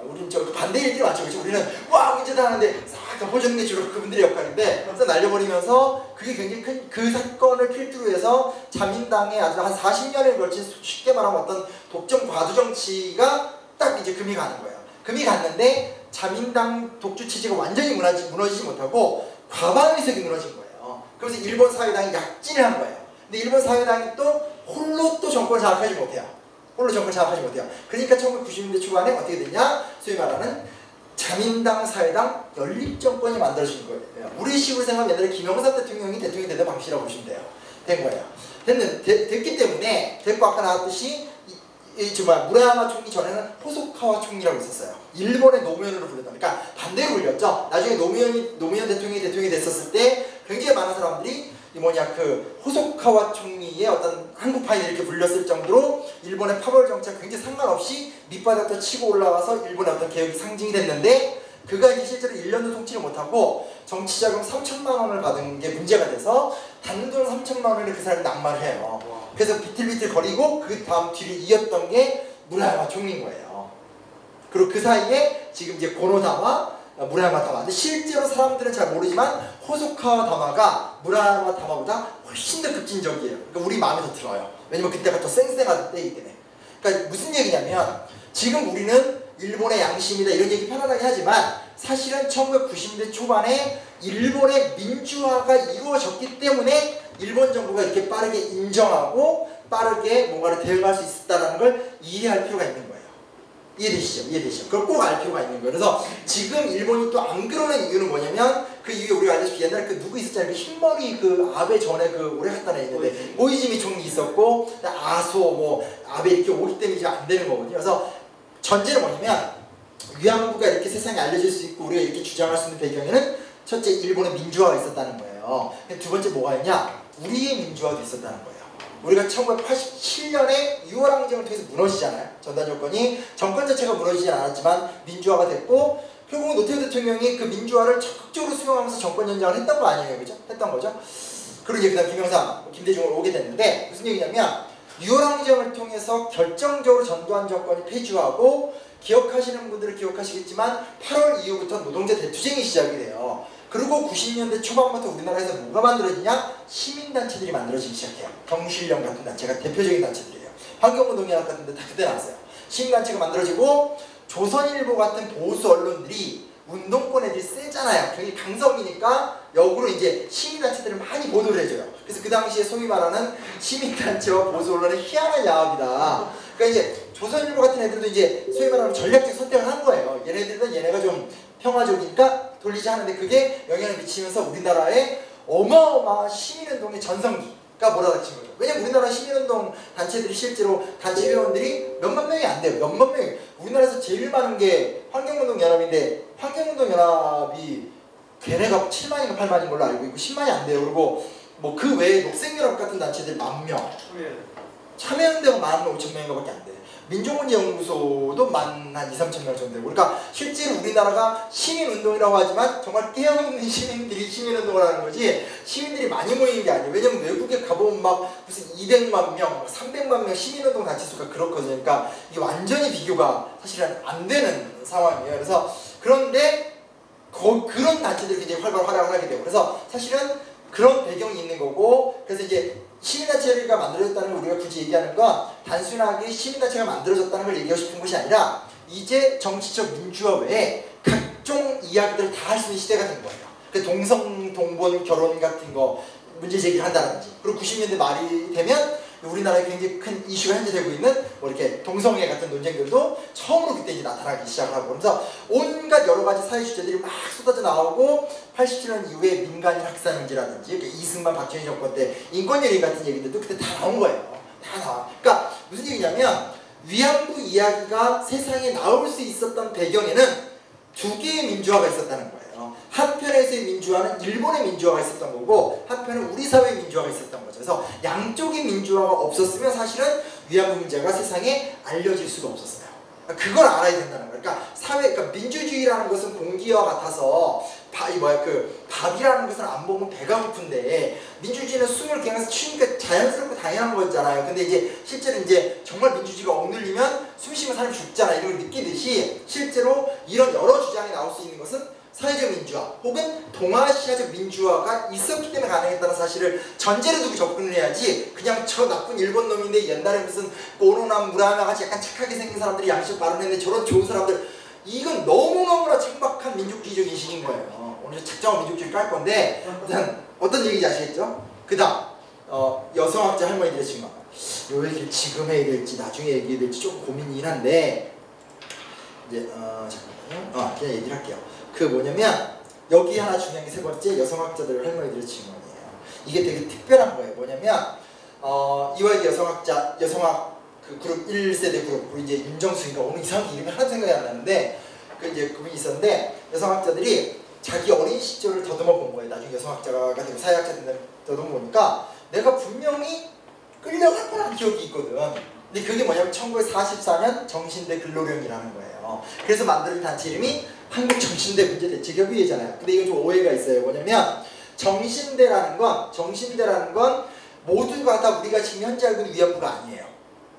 우리는 저 반대 일들이 많죠. 그렇죠? 우리는 와 문제다 하는데 싹 덮어주는 게 주로 그분들의 역할인데, 그래서 날려버리면서 그게 굉장히 큰 그 사건을 필두로 해서 자민당의 아주 한 40년에 걸친 쉽게 말하면 어떤 독점 과두 정치가 딱 이제 금이 가는 거예요. 금이 갔는데 자민당 독주 체제가 완전히 무너지지 못하고 과반의석이 무너진 거예요. 그래서 일본 사회당이 약진을 한 거예요. 근데 일본 사회당이 또 홀로 또 정권을 장악하지 못해요. 그러니까 1990년대 초반에 어떻게 됐냐? 소위 말하는 자민당, 사회당, 연립정권이 만들어진 거예요. 우리 식으로 생각하면 옛날에 김영삼 대통령이 대통령이 되던 방식이라고 보시면 돼요. 된 거예요. 됐기 때문에 됐고 아까 나왔듯이 무라야마 총리 전에는 호소카와 총리라고 있었어요. 일본의 노무현으로 불렸다. 그러니까 반대로 불렸죠. 나중에 노무현 대통령이 됐었을 때 굉장히 많은 사람들이 호소카와 총리의 어떤 한국파인을 이렇게 불렸을 정도로 일본의 파벌 정치와 굉장히 상관없이 밑바닥부터 치고 올라와서 일본의 어떤 개혁이 상징이 됐는데 그가 이제 실제로 1년도 통치를 못하고 정치자금 3천만 원을 받은 게 문제가 돼서 단돈 3천만 원을 그 사람이 낙마를 해요. 그래서 비틀비틀 거리고 그 다음 뒤를 이었던 게 무라야마 총리인 거예요. 그리고 그 사이에 지금 이제 고노다마, 무라야마 다마. 근데 실제로 사람들은 잘 모르지만 호소카와 다마가 무라야마 다마보다 훨씬 더 급진적이에요. 그러니까 우리 마음에 더 들어요. 왜냐면 그때가 더 쌩쌩한 때이기 때문에. 그러니까 무슨 얘기냐면 지금 우리는 일본의 양심이다 이런 얘기 편안하게 하지만 사실은 1990년대 초반에 일본의 민주화가 이루어졌기 때문에 일본 정부가 이렇게 빠르게 인정하고 빠르게 뭔가를 대응할 수 있었다는 걸 이해할 필요가 있는 거예요. 이해되시죠? 그걸 꼭 알 필요가 있는 거예요. 그래서 지금 일본이 또 안 그러는 이유는 뭐냐면 그 이후에 우리가 알다시피 옛날에 그 누구 있었잖아요. 그 흰머리 그 아베 전에 그 오래 갔다 있는데 모이즈미 총리 있었고 아소 아베 이렇게 오기 때문에 이제 안 되는 거거든요. 그래서 전제는 뭐냐면 위안부가 이렇게 세상에 알려질 수 있고 우리가 이렇게 주장할 수 있는 배경에는 첫째 일본의 민주화가 있었다는 거예요. 두 번째 뭐가 있냐? 우리의 민주화도 있었다는 거예요. 우리가 1987년에 6월 항쟁을 통해서 무너지잖아요. 전단 정권이 정권 자체가 무너지진 않았지만 민주화가 됐고 결국은 노태우 대통령이 그 민주화를 적극적으로 수용하면서 정권 연장을 했던 거 아니에요, 그죠? 했던 거죠. 그리고 이제 그다음 김영삼, 김대중으로 오게 됐는데 무슨 얘기냐면 6월 항쟁을 통해서 결정적으로 전두환 정권이 폐지하고 기억하시는 분들은 기억하시겠지만 8월 이후부터 노동자 대투쟁이 시작이 돼요. 그리고 90년대 초반부터 우리나라에서 뭐가 만들어지냐? 시민단체들이 만들어지기 시작해요. 경실련 같은 단체가 대표적인 단체들이에요. 환경운동연합 같은 데 다 그때 나왔어요. 시민단체가 만들어지고 조선일보 같은 보수 언론들이 운동권 애들이 세잖아요. 굉장히 강성이니까 역으로 이제 시민단체들을 많이 보도를 해줘요. 그래서 그 당시에 소위 말하는 시민단체와 보수 언론의 희한한 야합이다. 그러니까 이제 조선일보 같은 애들도 이제 소위 말하는 전략적 선택을 한 거예요. 얘네들은 얘네가 좀 평화적이니까 돌리지 하는데 그게 영향을 미치면서 우리나라에 어마어마한 시민운동의 전성기가 몰아닥친 거죠. 왜냐면 우리나라 시민운동 단체들이 실제로 단체 회원들이 몇만 명이 안 돼요. 몇만 명이. 우리나라에서 제일 많은 게 환경운동연합인데 환경운동연합이 걔네가 7만인가 8만인 걸로 알고 있고 10만이 안 돼요. 그리고 그 외에 녹색연합 같은 단체들 10,000명. 참여하는 데가 15,000명인가밖에 안 돼. 민족문제연구소도 12,000-13,000명 정도 되고 그러니까 실제로 우리나라가 시민운동이라고 하지만 정말 깨어있는 시민들이 시민운동을 하는 거지 시민들이 많이 모이는 게 아니에요. 왜냐면 외국에 가보면 무슨 200만 명, 300만 명 시민운동 단체 수가 그렇거든요. 그러니까 이게 완전히 비교가 사실은 안 되는 상황이에요. 그래서 그런데 그런 단체들이 굉장히 활발하게 하게 되고 그래서 사실은 그런 배경이 있는 거고 그래서 이제 시민단체가 만들어졌다는 걸 우리가 굳이 얘기하는 건 단순하게 시민단체가 만들어졌다는 걸 얘기하고 싶은 것이 아니라 이제 정치적 민주화 외에 각종 이야기들을 다 할 수 있는 시대가 된 거예요. 그 동성, 동본, 결혼 같은 거 문제 제기를 한다든지 그리고 90년대 말이 되면 우리나라에 굉장히 큰 이슈가 현재 되고 있는 이렇게 동성애 같은 논쟁들도 처음으로 그때 이제 나타나기 시작하고 그러면서 온갖 여러 가지 사회 주제들이 막 쏟아져 나오고 87년 이후에 민간인 학살 문제라든지 이승만 박정희 정권 때 인권연행 같은 얘기들도 그때 다 나온 거예요. 다 나와. 그러니까 무슨 얘기냐면 위안부 이야기가 세상에 나올 수 있었던 배경에는 두 개의 민주화가 있었다는 거예요. 한편에서의 민주화는 일본의 민주화가 있었던 거고 한편은 우리 사회의 민주화가 있었던 거죠. 그래서 양쪽의 민주화가 없었으면 사실은 위안부 문제가 세상에 알려질 수가 없었어요. 그걸 알아야 된다는 거예요. 그러니까 그러니까 민주주의라는 것은 공기와 같아서 밥이라는 것은 안 먹으면 배가 고픈데 민주주의는 숨을 그냥 쉬니까 자연스럽고 당연한 거잖아요. 근데 이제 실제로 이제 정말 민주주의가 억눌리면 숨 쉬면 사람이 죽잖아. 이런 걸 느끼듯이 실제로 이런 여러 주장이 나올 수 있는 것은 사회적 민주화 혹은 동아시아적 민주화가 있었기 때문에 가능했다는 사실을 전제를 두고 접근을 해야지 그냥 저 나쁜 일본 놈인데 옛날에 무슨 고노나 무라나 같이 약간 착하게 생긴 사람들이 양식 발언했는데 저런 좋은 사람들 이건 너무너무나 천박한 민족주의적 인식인 거예요. 오늘 작정한 민족주의 깔 건데 일단 어떤 얘기인지 아시겠죠? 그 다음 여성학자 할머니들의 증언. 요 얘기를 지금 해야 될지 나중에 얘기해야 될지 좀 고민이긴 한데 이제 잠깐만요. 그냥 얘기를 할게요. 그 뭐냐면 여기 하나 중요한 게 세 번째 여성학자들 할머니들의 증언이에요. 이게 되게 특별한 거예요. 뭐냐면 이화여기 여성학 그 그룹 1세대 그룹 우리 이제 윤정수인가 오늘 이상하게 이름이 하나도 생각이 안 나는데 그 이제 그분이 있었는데 여성학자들이 자기 어린 시절을 더듬어 본 거예요. 나중에 여성학자가 되고 사회학자 된다면 더듬어 보니까 내가 분명히 끌려갈 뻔한 기억이 있거든. 근데 그게 뭐냐면 1944년 정신대 근로령이라는 거예요. 그래서 만들어진 단체 이름이 한국정신대 문제대책협의회잖아요. 근데 이건 좀 오해가 있어요. 뭐냐면 정신대라는 건 모두가 다 우리가 지금 현재 알고 있는 위안부가 아니에요.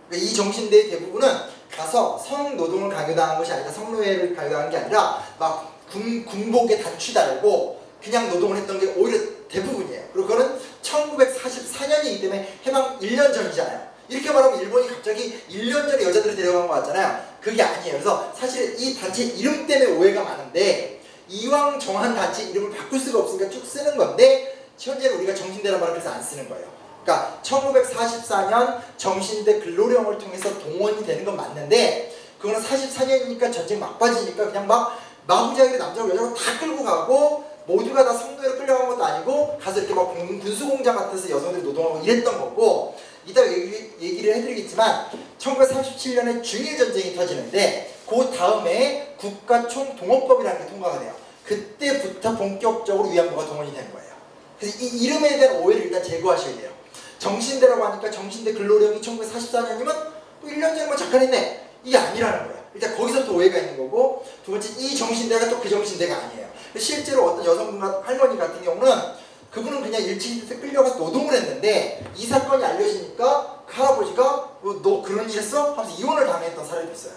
그러니까 이 정신대의 대부분은 가서 성노동을 강요당한 것이 아니라 성노예를 강요당한 게 아니라 막 군복에 단추 달고 그냥 노동을 했던 게 오히려 대부분이에요. 그리고 그거는 1944년이기 때문에 해방 1년 전이잖아요. 이렇게 말하면 일본이 갑자기 1년 전에 여자들을 데려간 거 같잖아요. 그게 아니에요. 그래서 사실 이 단체 이름 때문에 오해가 많은데 이왕 정한 단체 이름을 바꿀 수가 없으니까 쭉 쓰는 건데 현재는 우리가 정신대란 말을 그래서 안 쓰는 거예요. 그러니까 1944년 정신대 근로령을 통해서 동원이 되는 건 맞는데 그거는 44년이니까 전쟁 막바지니까 그냥 막 마구잡이로 남자고 여자고 다 끌고 가고 모두가 다 성노예로 끌려간 것도 아니고 가서 이렇게 막 군수공장 같아서 여성들이 노동하고 이랬던 거고 이따 얘기를 해드리겠지만 1937년에 중일전쟁이 터지는데 그 다음에 국가총동원법이라는 게 통과가 돼요. 그때부터 본격적으로 위안부가 동원이 된 거예요. 그래서 이 이름에 대한 오해를 일단 제거하셔야 돼요. 정신대라고 하니까 정신대 근로령이 1944년이면 또 1년 전에만 잠깐 했네. 이게 아니라는 거예요. 일단 거기서부터 오해가 있는 거고 두 번째 이 정신대가 또 그 정신대가 아니에요. 실제로 어떤 여성분 할머니 같은 경우는 그분은 그냥 일치시대에 끌려가서 노동을 했는데 이 사건이 알려지니까 그 할아버지가 너 그런 일 했어? 하면서 이혼을 당했던 사람이 있어요.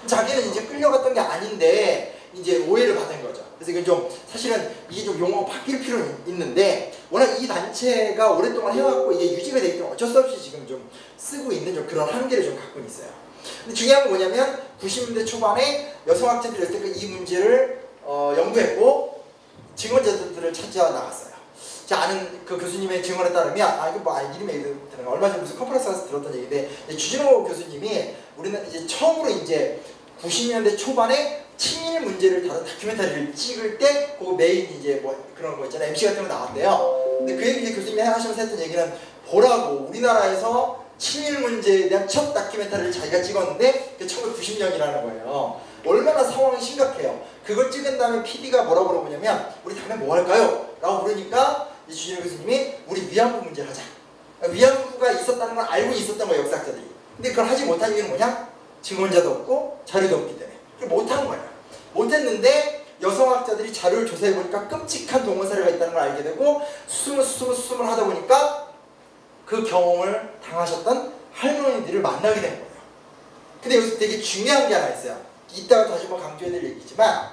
자기는 이제 끌려갔던 게 아닌데 이제 오해를 받은 거죠. 그래서 이건 좀 사실은 이게 좀 용어가 바뀔 필요는 있는데 워낙 이 단체가 오랫동안 해왔고 이게 유지가 되기 때문에 어쩔 수 없이 지금 좀 쓰고 있는 좀 그런 한계를 좀 갖고 있어요. 근데 중요한 건 뭐냐면 90년대 초반에 여성학자들이 있을 때 이 문제를 연구했고 증언자들을 찾아 나갔어요. 제가 아는 그 교수님의 증언에 따르면 이거 뭐 이름이 드는 거 얼마 전에 무슨 컨퍼런스 가서 들었던 얘기인데 주진호 교수님이 우리는 이제 처음으로 이제 90년대 초반에 친일 문제를 다룬 다큐멘터리를 찍을 때 그 메인 이제 뭐 그런 거 있잖아요. MC 같은 거 나왔대요. 근데 그 얘기 이제 교수님이 하시면서 했던 얘기는 보라고 우리나라에서 친일 문제에 대한 첫 다큐멘터리를 자기가 찍었는데 그게 1990년이라는 거예요. 얼마나 상황이 심각해요. 그걸 찍은 다음에 PD가 뭐라고 물어보냐면 우리 다음에 뭐 할까요? 라고 물으니까 주진호 교수님이 우리 위안부 문제를 하자. 위안부가 있었다는 걸 알고 있었던 거예요. 역사학자들이. 근데 그걸 하지 못한 이유는 뭐냐? 증언자도 없고 자료도 없기 때문에. 그걸 못한 거예요. 못했는데 여성학자들이 자료를 조사해보니까 끔찍한 동원 사례가 있다는 걸 알게 되고 수습을 하다 보니까 그 경험을 당하셨던 할머니들을 만나게 된 거예요. 근데 여기서 되게 중요한 게 하나 있어요. 이따가 다시 한번 강조해드릴 얘기지만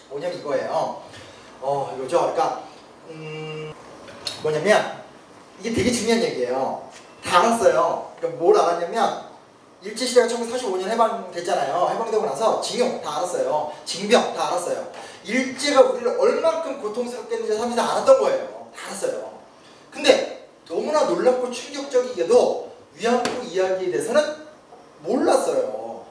뭐냐면 이거예요. 이거죠. 그러니까 뭐냐면 이게 되게 중요한 얘기예요. 다 알았어요. 그러니까 뭘 알았냐면 일제시대가 1945년 해방됐잖아요. 해방되고 나서 징용 다 알았어요. 징병 다 알았어요. 일제가 우리를 얼만큼 고통스럽게 했는지 하면서 알았던 거예요. 다 알았어요. 근데 너무나 놀랍고 충격적이게도 위안부 이야기에 대해서는 몰랐어요.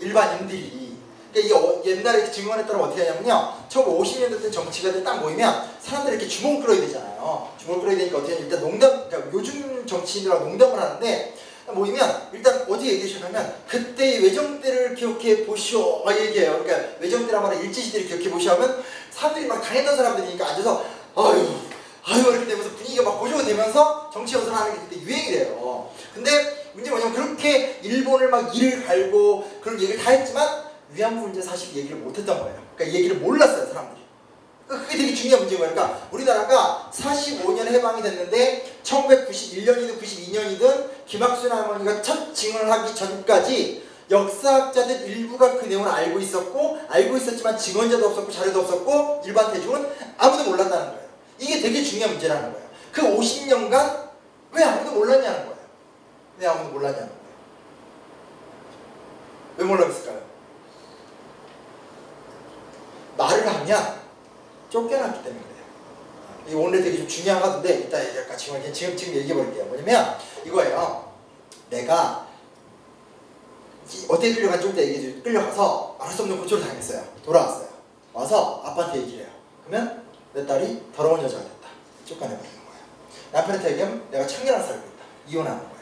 일반인들이. 그러니까 이게 옛날에 증언에 따르면 어떻게 하냐면요. 1950년대 때 정치가들 딱 모이면 사람들이 이렇게 주먹을 끌어야 되잖아요. 주먹을 끌어야 되니까 어떻게 하냐면 일단 그러니까 요즘 정치인들하고 농담을 하는데 모이면 일단 어떻게 얘기해 주냐면 그때의 외정때를 기억해 보시오 얘기해요. 그러니까 외정때란 말은 일제시대를 기억해 보시오 하면 사람들이 막 당했던 사람들이니까 앉아서 아유 이렇게 되면서 분위기가 막 고조가 되면서 정치 연설을 하는 게 그때 유행이 돼요. 근데 문제가 뭐냐면 그렇게 일본을 막 이를 갈고 그런 얘기를 다 했지만 위안부 문제 사실 얘기를 못했던 거예요. 그러니까 얘기를 몰랐어요 사람들이. 그게 되게 중요한 문제인 거예요. 그러니까 우리나라가 45년 해방이 됐는데 1991년이든 92년이든 김학순 할머니가 첫 증언을 하기 전까지 역사학자들 일부가 그 내용을 알고 있었고 알고 있었지만 증언자도 없었고 자료도 없었고 일반 대중은 아무도 몰랐다는 거예요. 이게 되게 중요한 문제라는 거예요. 그 50년간 왜 아무도 몰랐냐는 거예요. 왜 아무도 몰랐냐는 거예요. 왜 몰랐을까요? 말을 하면 쫓겨났기 때문에 그래요. 이 오늘 되게 좀 중요한 건데 이따 얘기할까 지금 얘기해 볼게요. 뭐냐면 이거예요. 내가 어떻게 끌려간 좀 이따 얘기해. 끌려가서 알 수 없는 고초를 당했어요. 돌아왔어요. 와서 아빠한테 얘기를 해요. 그러면 내 딸이 더러운 여자가 됐다. 쫓겨내버리는 거예요. 남편한테 얘기하면 내가 창녀랑 살고 있다. 이혼하는 거예요.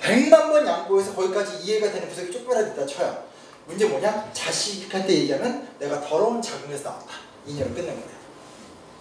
100만 번 양보해서 거기까지 이해가 되는 구석이 조금이라도 있다 쳐요. 문제 뭐냐? 자식한테 얘기하면 내가 더러운 자궁에서 나왔다. 인연을 끝낸 거예요.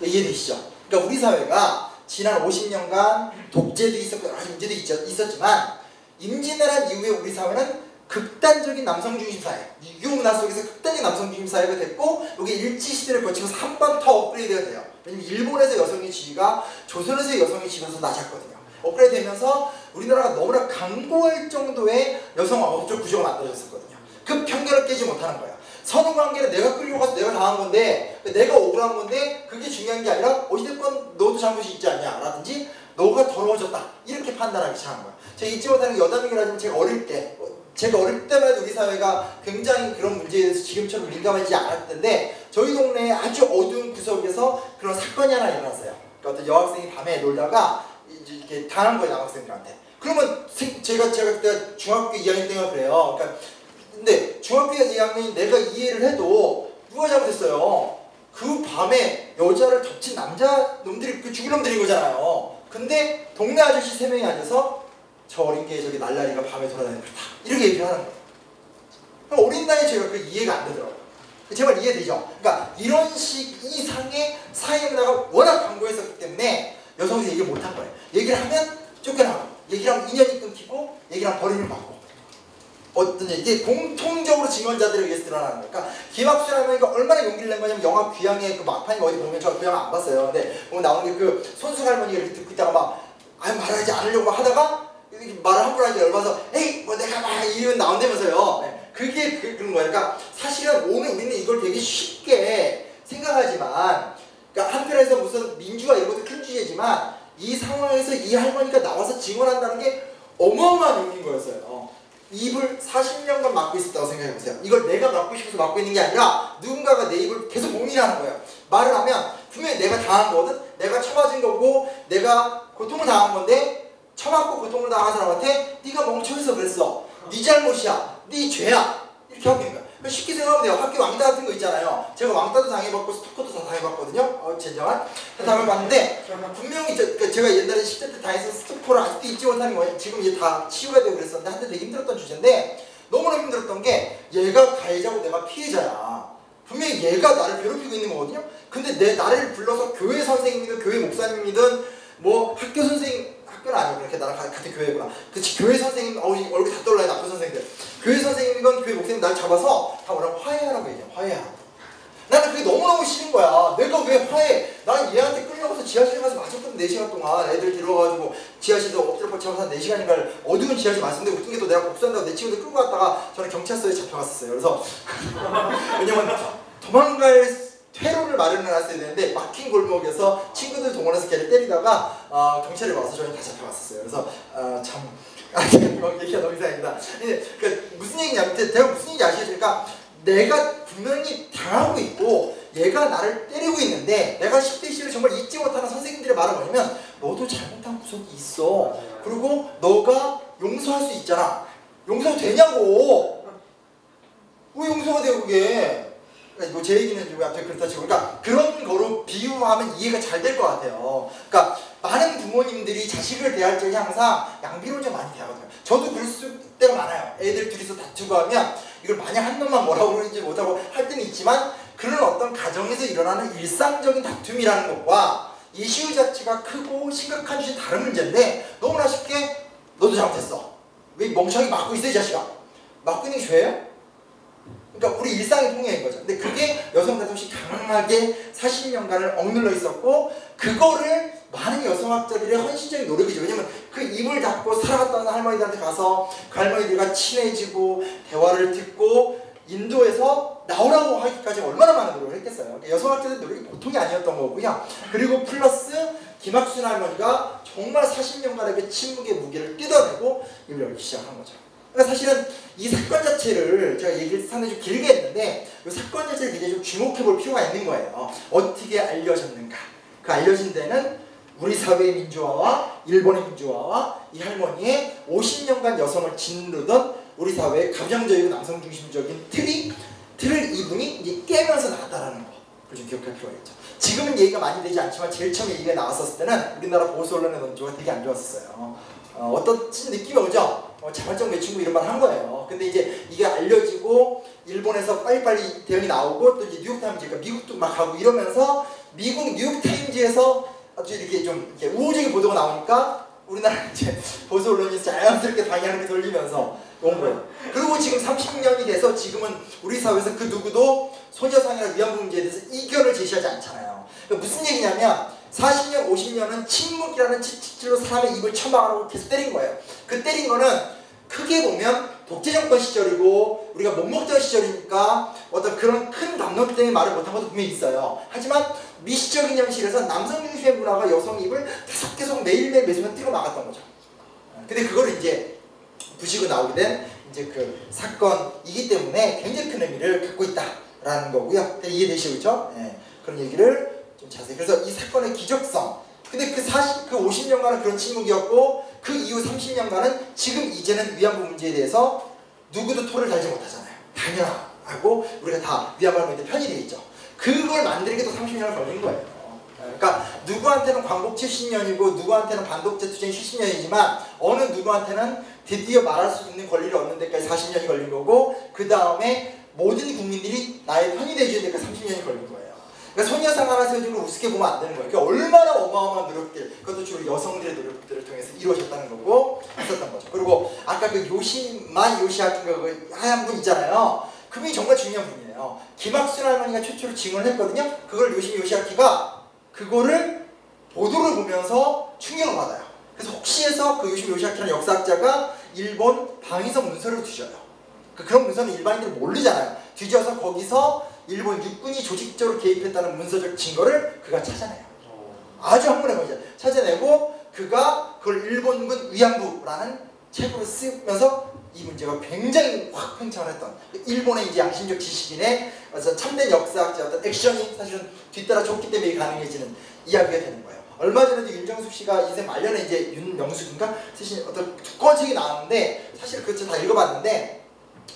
이해되시죠? 그러니까 우리 사회가 지난 50년간 독재도 있었고 여러 가지 문제도 있었지만 임진왜란 이후에 우리 사회는 극단적인 남성중심 사회, 유교문화 속에서 극단적인 남성중심 사회가 됐고 이게 일제시대를 거치면서 한 번 더 업그레이드가 돼요. 왜냐면 일본에서 여성의 지위가 조선에서 여성의 지위에서 낮았거든요. 업그레이드 되면서 우리나라가 너무나 강고할 정도의 여성 업적 구조가 만들어졌었거든요. 그 편견을 깨지 못하는 거예요. 선후관계는 내가 끌려가서 내가 당한 건데 내가 억울한 건데 그게 중요한 게 아니라 어찌됐건 너도 잘못이 있지 않냐 라든지 너가 더러워졌다 이렇게 판단하기 시작한 거예요. 제가 잊지 못하는 여담이라지만 제가 어릴 때만 해도 우리 사회가 굉장히 그런 문제에 대해서 지금처럼 민감하지 않았을 텐데 저희 동네에 아주 어두운 구석에서 그런 사건이 하나 일어났어요. 그러니까 어떤 여학생이 밤에 놀다가 이렇게 당한 거예요. 남학생들한테. 그러면 제가 그때 중학교 2학년 때가 그래요. 그러니까 근데 중학교 2학년이 내가 이해를 해도 누가 잘못했어요? 그 밤에 여자를 덮친 남자 놈들이 그 죽을 놈들인 거잖아요. 근데 동네 아저씨 3명이 앉아서 저 어린 게 저기 날라리가 밤에 돌아다니는 거다 이렇게 얘기를 하는 거예요. 그럼 어린 나이에 제가 그 이해가 안 되더라고요. 제발 이해되죠? 그러니까 이런 식 이상의 사회 문화가 워낙 강고했었기 때문에 여성들이 얘기를 못한 거예요. 얘기를 하면 쫓겨나고 얘기를 하면 인연이 끊기고 얘기를 하면 버림을 받고 어떤 이게 공통적으로 증언자들에 의해서 드러나는 거예요. 그러니까 김학수라는 거 얼마나 용기를 낸 거냐면 영화 귀향의 그 막판이 어디 보면 저 그 영화 안 봤어요. 근데 오늘 나오는 게 그 손수 할머니가 이렇게 듣고 있다가 막 말하지 않으려고 하다가 말을 함부로 하니까 열받아서 에이 뭐 내가 막 이런 나온다면서요. 네. 그게 그런 거예요. 그러니까 사실은 오늘 우리는 이걸 되게 쉽게 생각하지만 그러니까 한편에서 무슨 민주화 이런 것도 큰 주제지만 이 상황에서 이 할머니가 나와서 증언한다는 게 어마어마한 용기인 거였어요. 입을 40년간 막고 있었다고 생각해보세요. 이걸 내가 막고 싶어서 막고 있는 게 아니라 누군가가 내 입을 계속 고민하는 거예요. 말을 하면 분명히 내가 당한 거거든. 내가 쳐맞은 거고 내가 고통을 당한 건데 쳐맞고 고통을 당한 사람한테 네가 멍청해서 그랬어. 네 잘못이야. 네 죄야. 이렇게 하고 있는 거야. 쉽게 생각하면 돼요. 학교 왕따 같은 거 있잖아요. 제가 왕따도 당해봤고 스토커도 다 당해봤거든요. 젠장한. 다 당해봤는데 분명히 제가 옛날에 10대 때 당해서 스토커를 아직도 잊지 못하는 거예요. 지금 이제 다 치유가 되고 그랬었는데 한때 되게 힘들었던 주제인데 너무나 힘들었던 게 얘가 가해자고 내가 피해자야. 분명히 얘가 나를 괴롭히고 있는 거거든요. 근데 나를 불러서 교회 선생님이든 교회 목사님이든 뭐 학교 선생님 학교는 아니고 이렇게 나랑 같은 교회구나. 그치 교회 선생님 얼굴 다 떠올라요. 나쁜 선생님들. 교회 선생님이건 교회 목사님 날 잡아서 다 뭐라고 화해하라고 얘기해요. 화해하라고. 나는 그게 너무너무 싫은 거야. 내가 왜 화해? 난 얘한테 끌려가서 지하실에 가서 맞았거든. 4시간 동안 애들 들어가지고 지하실에서 엎드려 뻗쳐서 한 4시간인가 어두운 지하실 맞았는데 웃긴 게 또 내가 복수한다고 내 친구들 끌고 갔다가 저는 경찰서에 잡혀갔었어요. 그래서 왜냐면 도망갈 퇴로를 마련해놨어야 되는데 막힌 골목에서 친구들 동원해서 걔를 때리다가 경찰이 와서 저희는 다 잡혀갔었어요. 그래서 참 얘기가 너무 이상합니다. 그러니까 무슨 얘기냐면 제가 무슨 얘기인지 아시겠습니까? 내가 분명히 당하고 있고 얘가 나를 때리고 있는데 내가 10대 시절 정말 잊지 못하는 선생님들의 말은 뭐냐면 너도 잘못한 구석이 있어. 그리고 너가 용서할 수 있잖아. 용서가 되냐고. 왜 용서가 돼요 그게. 그러니까 제 얘기는 좀 앞에 그렇다 치고 그러니까 그런 거로 비유하면 이해가 잘 될 것 같아요. 그러니까 많은 부모님들이 자식을 대할 적에 항상 양비론자 많이 대하거든요. 저도 그럴 때가 많아요. 애들 둘이서 다투고 하면 이걸 만약 한 놈만 뭐라고 그러는지 못하고 할 때는 있지만 그런 어떤 가정에서 일어나는 일상적인 다툼이라는 것과 이슈 자체가 크고 심각한 주제 다른 문제인데 너무나 쉽게 너도 잘못했어. 왜 멍청이 막고 있어 이 자식아. 막고 있는 게 죄예요? 그러니까 우리 일상의 통해인 거죠. 근데 그게 여성 대통령이 강하게 40년간을 억눌러 있었고 그거를 많은 여성학자들의 헌신적인 노력이죠. 왜냐면 그 입을 닫고 살아갔던 할머니들한테 가서 그 할머니들과 친해지고 대화를 듣고 인도에서 나오라고 하기까지 얼마나 많은 노력을 했겠어요. 그러니까 여성학자들의 노력이 보통이 아니었던 거고요. 그리고 플러스 김학순 할머니가 정말 40년간의 그 침묵의 무게를 뜯어내고 입을 열기 시작한 거죠. 그러니까 사실은 이 사건 자체를 제가 얘기를 상당히 좀 길게 했는데 이 사건 자체를 굉장히 좀 주목해 볼 필요가 있는 거예요. 어떻게 알려졌는가. 그 알려진 데는 우리 사회의 민주화와 일본의 민주화와 이 할머니의 50년간 여성을 짓누르던 우리 사회의 가부장적이고 남성 중심적인 틀을 이분이 이제 깨면서 나왔다라는 거. 그걸 좀 기억할 필요가 있죠. 지금은 얘기가 많이 되지 않지만 제일 처음에 얘기가 나왔었을 때는 우리나라 보수 언론의 논조가 되게 안 좋았었어요. 어떤 느낌이 오죠? 자발적 매춘부 이런 말 한 거예요. 근데 이제 이게 알려지고 일본에서 빨리빨리 대응이 나오고 또 이제 뉴욕타임즈, 그러니까 미국도 막 가고 이러면서 미국 뉴욕타임즈에서 아주 이렇게 좀 이렇게 우호적인 보도가 나오니까 우리나라 이제 보수 언론이 자연스럽게 방향을 돌리면서 온 거예요. 그리고 지금 30년이 돼서 지금은 우리 사회에서 그 누구도 소녀상이나 위안부 문제에 대해서 이견을 제시하지 않잖아요. 그러니까 무슨 얘기냐면 40년, 50년은 침묵이라는 칙칙질로 사람의 입을 처박아놓고 계속 때린 거예요. 그 때린 거는 크게 보면 독재정권 시절이고 우리가 못 먹던 시절이니까 어떤 그런 큰 담론 때문에 말을 못한 것도 분명히 있어요. 하지만 미시적인 현실에서 남성 중심의 문화가 여성 입을 계속 매일매일 매순간 뚫어 막았던 거죠. 근데 그거를 이제 부시고 나오게 된 이제 그 사건이기 때문에 굉장히 큰 의미를 갖고 있다라는 거고요. 이해되시죠? 네. 그런 얘기를 좀 자세히. 그래서 이 사건의 기적성. 근데 그 50년간은 그런 침묵이었고 그 이후 30년간은 지금 이제는 위안부 문제에 대해서 누구도 토를 달지 못하잖아요. 당연하고 우리가 다 위안부 할머니들 편이 돼 있죠. 그걸 만들기도 30년을 걸린 거예요. 그러니까 누구한테는 광복 70년이고 누구한테는 반독재 투쟁 70년이지만 어느 누구한테는 드디어 말할 수 있는 권리를 얻는 데까지 40년이 걸린 거고 그 다음에 모든 국민들이 나의 편이 돼주는 데까지 30년이 걸린 거예요. 그러니까 소녀상 하나 세워준 걸 우습게 보면 안 되는 거예요. 그러니까 얼마나 어마어마한 노력들, 그것도 주로 여성들의 노력들을 통해서 이루어졌다는 거고 했었던 거죠. 그리고 아까 그 요시아키 그 하얀 분 있잖아요. 그분이 정말 중요한 분이에요. 김학순 할머니가 최초로 증언을 했거든요. 그걸 요시아키가 그거를 보도를 보면서 충격을 받아요. 그래서 혹시 해서 그 요시아키라는 역사학자가 일본 방위성 문서를 뒤져요. 그런 문서는 일반인들은 모르잖아요. 뒤져서 거기서 일본 육군이 조직적으로 개입했다는 문서적 증거를 그가 찾아내요. 아주 한 번에 거죠. 찾아내고 그가 그걸 일본군 위안부라는 책으로 쓰면서 이 문제가 굉장히 확 팽창을 했던 일본의 이제 양심적 지식인의 참된 역사학자 어떤 액션이 사실은 뒤따라 줬기 때문에 가능해지는 이야기가 되는 거예요. 얼마 전에도 윤정숙 씨가 인생 말년에 이제 윤명숙인가 쓰신 어떤 두꺼운 책이 나왔는데 사실 그 책 다 읽어봤는데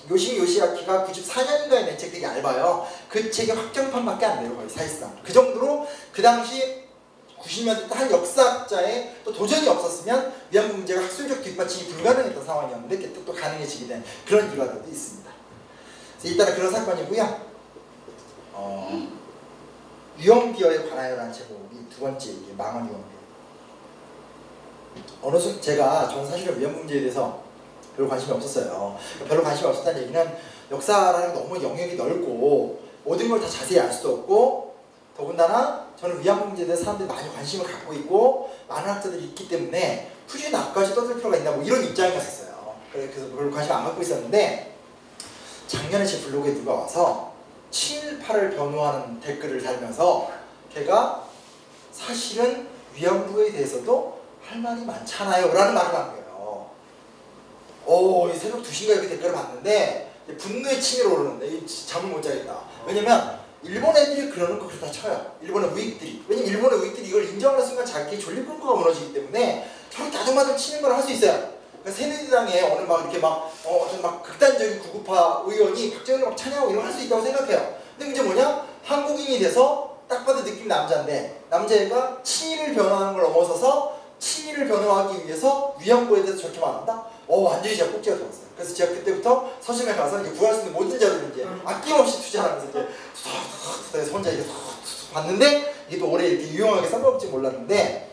요시아키가 94년인가에 낸 책 되게 얇아요. 그 책의 확정판밖에 안 돼요. 거의 사실상. 그 정도로 그 당시 90년대 한 역사학자의 또 도전이 없었으면 위안부 문제가 학술적 뒷받침이 불가능했던 상황이었는데 또 가능해지게 된 그런 일화들도 있습니다. 일단은 그런 사건이고요. 유언비어에 관하여라는 제목이 두 번째 이게 망한 유언비어. 저는 사실은 위안부 문제에 대해서 별로 관심이 없었어요. 별로 관심이 없었다는 얘기는 역사라는 너무 영역이 넓고 모든 걸 다 자세히 알 수도 없고 더군다나 저는 위안부 문제에 대해서 사람들이 많이 관심을 갖고 있고 많은 학자들이 있기 때문에 굳이 나까지 떠들 필요가 있나 뭐 이런 입장이었어요. 그래서 별로 관심 안 갖고 있었는데 작년에 제 블로그에 누가 와서 7.18을 변호하는 댓글을 달면서 걔가 사실은 위안부에 대해서도 할 말이 많잖아요 라는 말을 한 거예요. 새벽 2시인가 이렇게 댓글을 봤는데 분노의 층위로 오르는데 잠을 못 자겠다. 왜냐면 일본 애들이 그러는 거 그렇다 쳐요. 일본의 우익들이. 왜냐면 일본의 우익들이 이걸 인정하는 순간 자기의 존립분과가 무너지기 때문에 저렇게 아둥바둥 치는 걸 할 수 있어요. 그러니까 새누리당에 어느 막 이렇게 어떤 극단적인 구구파 의원이 박정희를 막 찬양하고 이런 거 할 수 있다고 생각해요. 근데 문제 뭐냐? 한국인이 돼서 딱 봐도 느낌 남자인데 남자애가 친일을 변호하는 걸 넘어서서 친일을 변호하기 위해서 위안부에 대해서 저렇게 말한다? 완전히 제가 꼭지가 들었어요. 그래서 제가 그때부터 서점에 가서 이제 구할 수 있는 모든 자료를 이제 아낌없이 투자하면서 이제 혼자 이렇게 봤는데 이게 또 오래 이렇게 유용하게 써먹을지 몰랐는데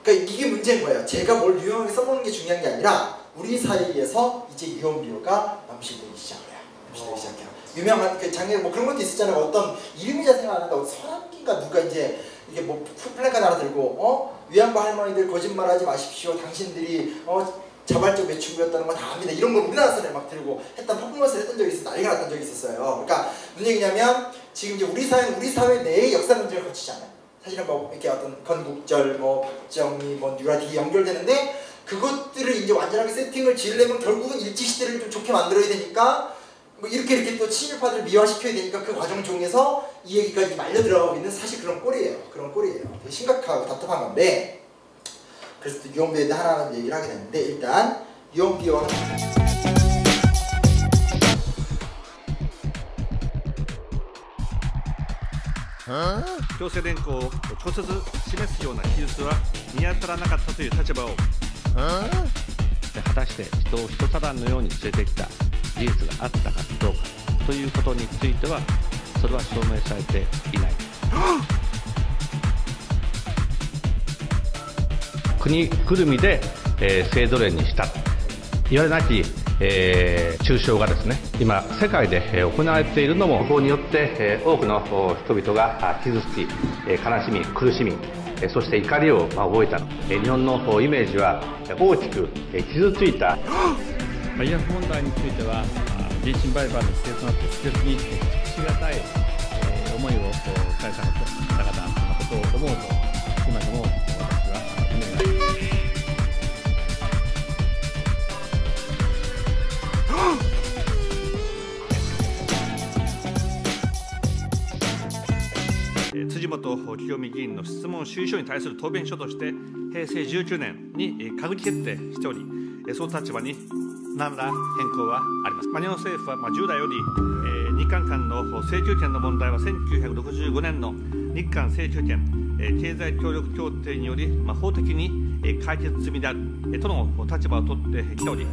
그러니까 이게 문제인 거예요. 제가 뭘 유용하게 써먹는 게 중요한 게 아니라 우리 사이에서 이제 유언비어가 남실되기 시작해요. 남실되기 시작해요. 유명한 그 작년에 뭐 그런 것도 있었잖아요. 어떤 이름이 잘 생각 안 난다고 서남기가 누가 이제 이게 뭐 플래카드 하나 들고 위안부 할머니들 거짓말하지 마십시오. 당신들이 자발적 매춘부였다는 거 다 압니다. 이런 걸 우리나라 사람이 막 들고 했던 퍼포먼스를 했던 적이 있어서 난리가 났던 적이 있었어요. 그러니까 무슨 얘기냐면 지금 이제 우리 사회 내의 역사 논쟁을 거치잖아요. 사실은 뭐 이렇게 어떤 건국절, 뭐 박정희, 뭐 뉴라틱이 연결되는데 그것들을 이제 완전하게 세팅을 지으려면 결국은 일제시대를 좀 좋게 만들어야 되니까 뭐 이렇게 또 친일파들을 미화시켜야 되니까 그 과정 중에서 이 얘기까지 말려 들어가고 있는 사실 그런 꼴이에요. 되게 심각하고 답답한 건데 그래서 또 유언비어에 대해 하나하나 얘기를 하게 되는데 일단 유언비어強制連行を直接示すような記述は見当たらなかったという立場を果たして人を人皿のように連れてきた事実があったかどうかということについてはそれは証明されていない国ぐるみで、性奴隷にしたいわれなき中傷がですね今世界で行われているのも法によって多くの人々が傷つき悲しみ苦しみそして怒りを覚えた日本のイメージは大きく傷ついた慰安婦問題については人身売買の規制となって切に尽くしがたい思いをされた方々のことを思うと今でも私は胸が辻元清美議員の質問主意書に対する答弁書として平成19年に閣議決定しておりその立場に何ら変更はあります。日本政府は従来より日韓間の請求権の問題は1965年の日韓請求権経済協力協定により法的に解決済みであるとの立場を取ってきており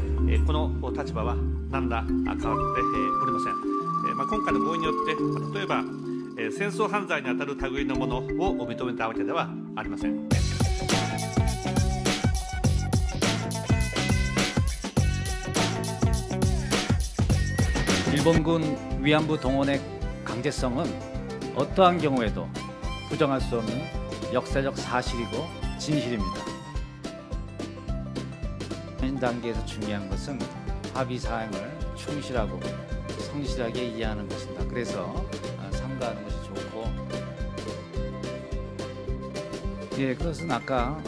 この立場は何ら変わっておりません。今回の合意によって例えば戦争犯罪にあたる類のものを認めたわけではありません。 일본군 위안부 동원의 강제성은 어떠한 경우에도 부정할 수 없는 역사적 사실이고 진실입니다. 현 단계에서 중요한 것은 합의 사항을 충실하고 성실하게 이해하는 것입니다. 그래서 삼가하는 것이 좋고, 예, 그것은 아까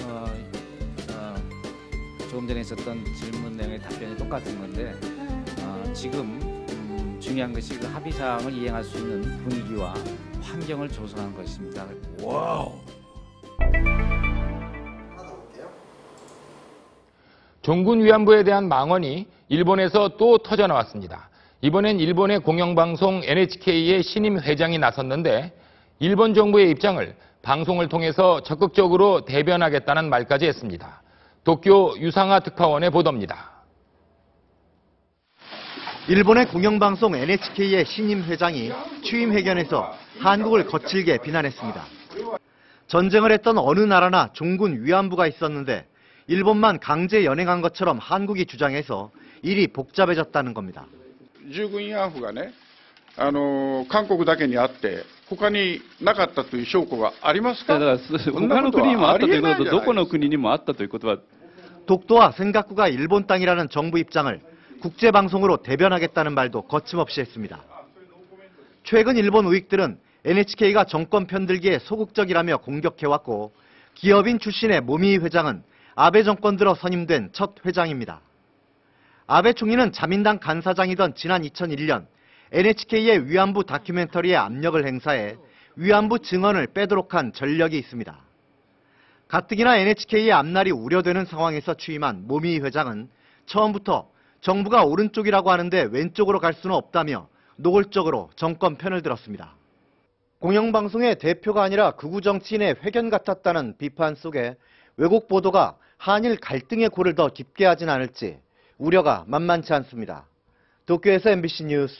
조금 전에 있었던 질문 내용의 답변이 똑같은 건데 지금 중요한 것이 그 합의 사항을 이행할 수 있는 분위기와 환경을 조성하는 것입니다. 와우. 종군 위안부에 대한 망언이 일본에서 또 터져 나왔습니다. 이번엔 일본의 공영방송 NHK의 신임 회장이 나섰는데 일본 정부의 입장을 방송을 통해서 적극적으로 대변하겠다는 말까지 했습니다. 도쿄 유상하 특파원의 보도입니다. 일본의 공영방송 NHK의 신임 회장이 취임 회견에서 한국을 거칠게 비난했습니다. 전쟁을 했던 어느 나라나 종군 위안부가 있었는데 일본만 강제 연행한 것처럼 한국이 주장해서 일이 복잡해졌다는 겁니다. 従軍慰安婦がね、韓国だけにあって他になかったという証拠がありますか? 독도와 센가쿠가 일본 땅이라는 정부 입장을 국제방송으로 대변하겠다는 말도 거침없이 했습니다. 최근 일본 우익들은 NHK가 정권 편들기에 소극적이라며 공격해왔고 기업인 출신의 모미이 회장은 아베 정권 들어 선임된 첫 회장입니다. 아베 총리는 자민당 간사장이던 지난 2001년 NHK의 위안부 다큐멘터리에 압력을 행사해 위안부 증언을 빼도록 한 전력이 있습니다. 가뜩이나 NHK의 앞날이 우려되는 상황에서 취임한 모미이 회장은 처음부터 정부가 오른쪽이라고 하는데 왼쪽으로 갈 수는 없다며 노골적으로 정권 편을 들었습니다. 공영방송의 대표가 아니라 극우 정치인의 회견 같았다는 비판 속에 왜곡 보도가 한일 갈등의 골을 더 깊게 하진 않을지 우려가 만만치 않습니다. 도쿄에서 MBC 뉴스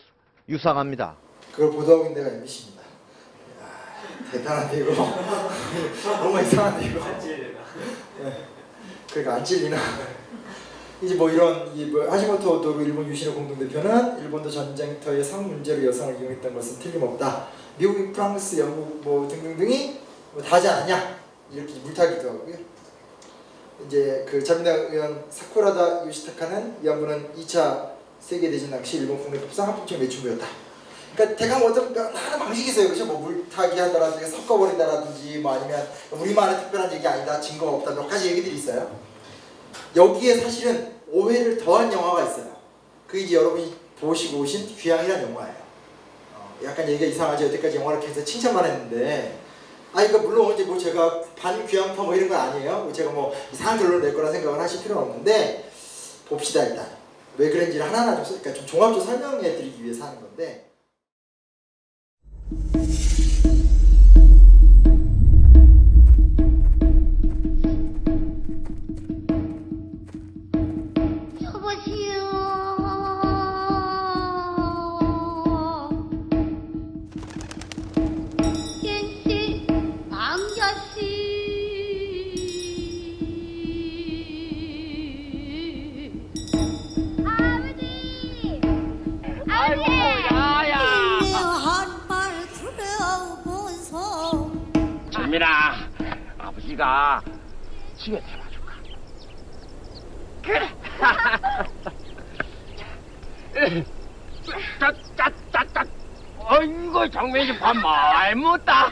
유상하입니다. 그걸 보도하고 있는 데가 MBC입니다. 대단한데 이거. 너무 이상한데 이거. 그러니까 안 찔리나. 이제 뭐 이런 하시모토 오토루 일본 유신의 공동대표는 일본도 전쟁터의 성 문제로 여성을 이용했던 것은 틀림없다. 미국, 프랑스, 영국 뭐 등등등이 뭐 다 하지 않았냐 이렇게 물타기도 하고요. 이제 그 자민당 의원 사쿠라다 요시타카는 위안부는 2차 세계대전 당시 일본 국내법상 합법적 매춘부였다. 그러니까 대강 어떤 하나의 방식이 있어요. 그렇죠? 뭐 물타기 한다라든지 섞어버린다라든지 뭐 아니면 우리만의 특별한 얘기 아니다. 증거가 없다. 몇 가지 얘기들이 있어요. 여기에 사실은 오해를 더한 영화가 있어요. 그 이제 여러분이 보시고 오신 귀향이라는 영화예요. 약간 얘기가 이상하죠. 여태까지 영화를 계속 칭찬만 했는데, 그러니까 물론 이제 뭐 제가 반귀향파 뭐 이런 건 아니에요. 제가 뭐 이상한 결론을 낼 거라 생각을 하실 필요는 없는데, 봅시다 일단. 왜 그런지를 하나하나 좀, 그러니까 좀 종합적으로 설명해 드리기 위해서 하는 건데. 재민아, 아버지가 집에 데려와줄까? 그래. 짜짜짜짜. 어이구, 정민이 밥 많이 먹다.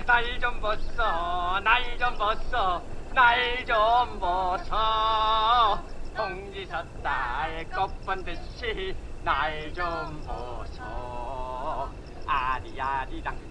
날 좀 벗어, 날 좀 벗어, 날 좀 벗어. 홍지사 딸 꽃본 듯이 날 좀 벗어. 아리아리랑.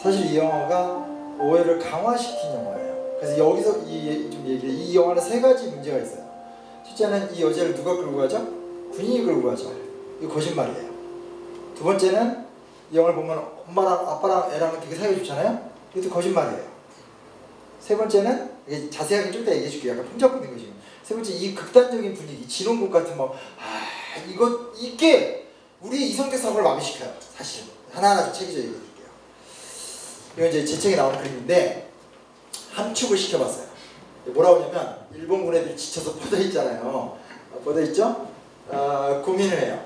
사실 이 영화가 오해를 강화시킨 영화예요. 그래서 여기서 이 영화는 세 가지 문제가 있어요. 첫째는 이 여자를 누가 끌고 가죠? 군인이 끌고 가죠. 이거 거짓말이에요. 두 번째는 이 영화를 보면 엄마랑 아빠랑 애랑 되게 사이가 좋잖아요. 이것도 거짓말이에요. 세 번째는 자세하게 좀 이따 얘기해 줄게요. 약간 풍자꾼인 거지. 세 번째, 이 극단적인 분위기, 진홍국 같은 이게 우리 이성적 사고를 마비시켜요. 사실 하나하나 좀 체계적으로 얘기해 줄게요. 이건 이제 제 책에 나오는 그림인데 함축을 시켜봤어요. 뭐라고 하냐면 일본군 애들이 지쳐서 뻗어있잖아요. 뻗어있죠? 고민을 해요.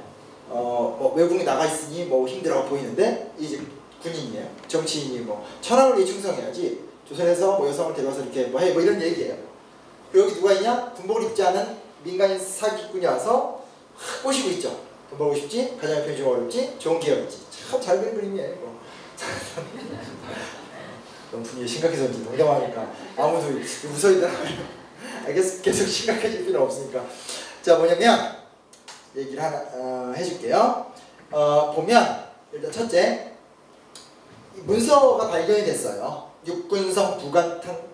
뭐 외국에 나가 있으니 뭐 힘들어 보이는데 이제 군인이에요. 정치인이 뭐 천황을 위해 충성해야지. 조선에서 뭐 여성을 데려와서 이렇게 뭐 해 뭐 이런 얘기예요. 그리고 여기 누가 있냐? 군복을 입지 않은 민간인 사기꾼이 와서 꼬시고 있죠. 돈 벌고 싶지? 가정의 편이 좀 어렵지? 좋은 기회였지. 참 잘 그린 그림이에요. 이거. 너무 분위기 심각해서인지 농담하니까 아무도 웃어있더라고요. 계속 심각해질 필요 없으니까. 자, 뭐냐면 얘기를 하나 해줄게요. 보면 일단 첫째, 문서가 발견이 됐어요. 육군성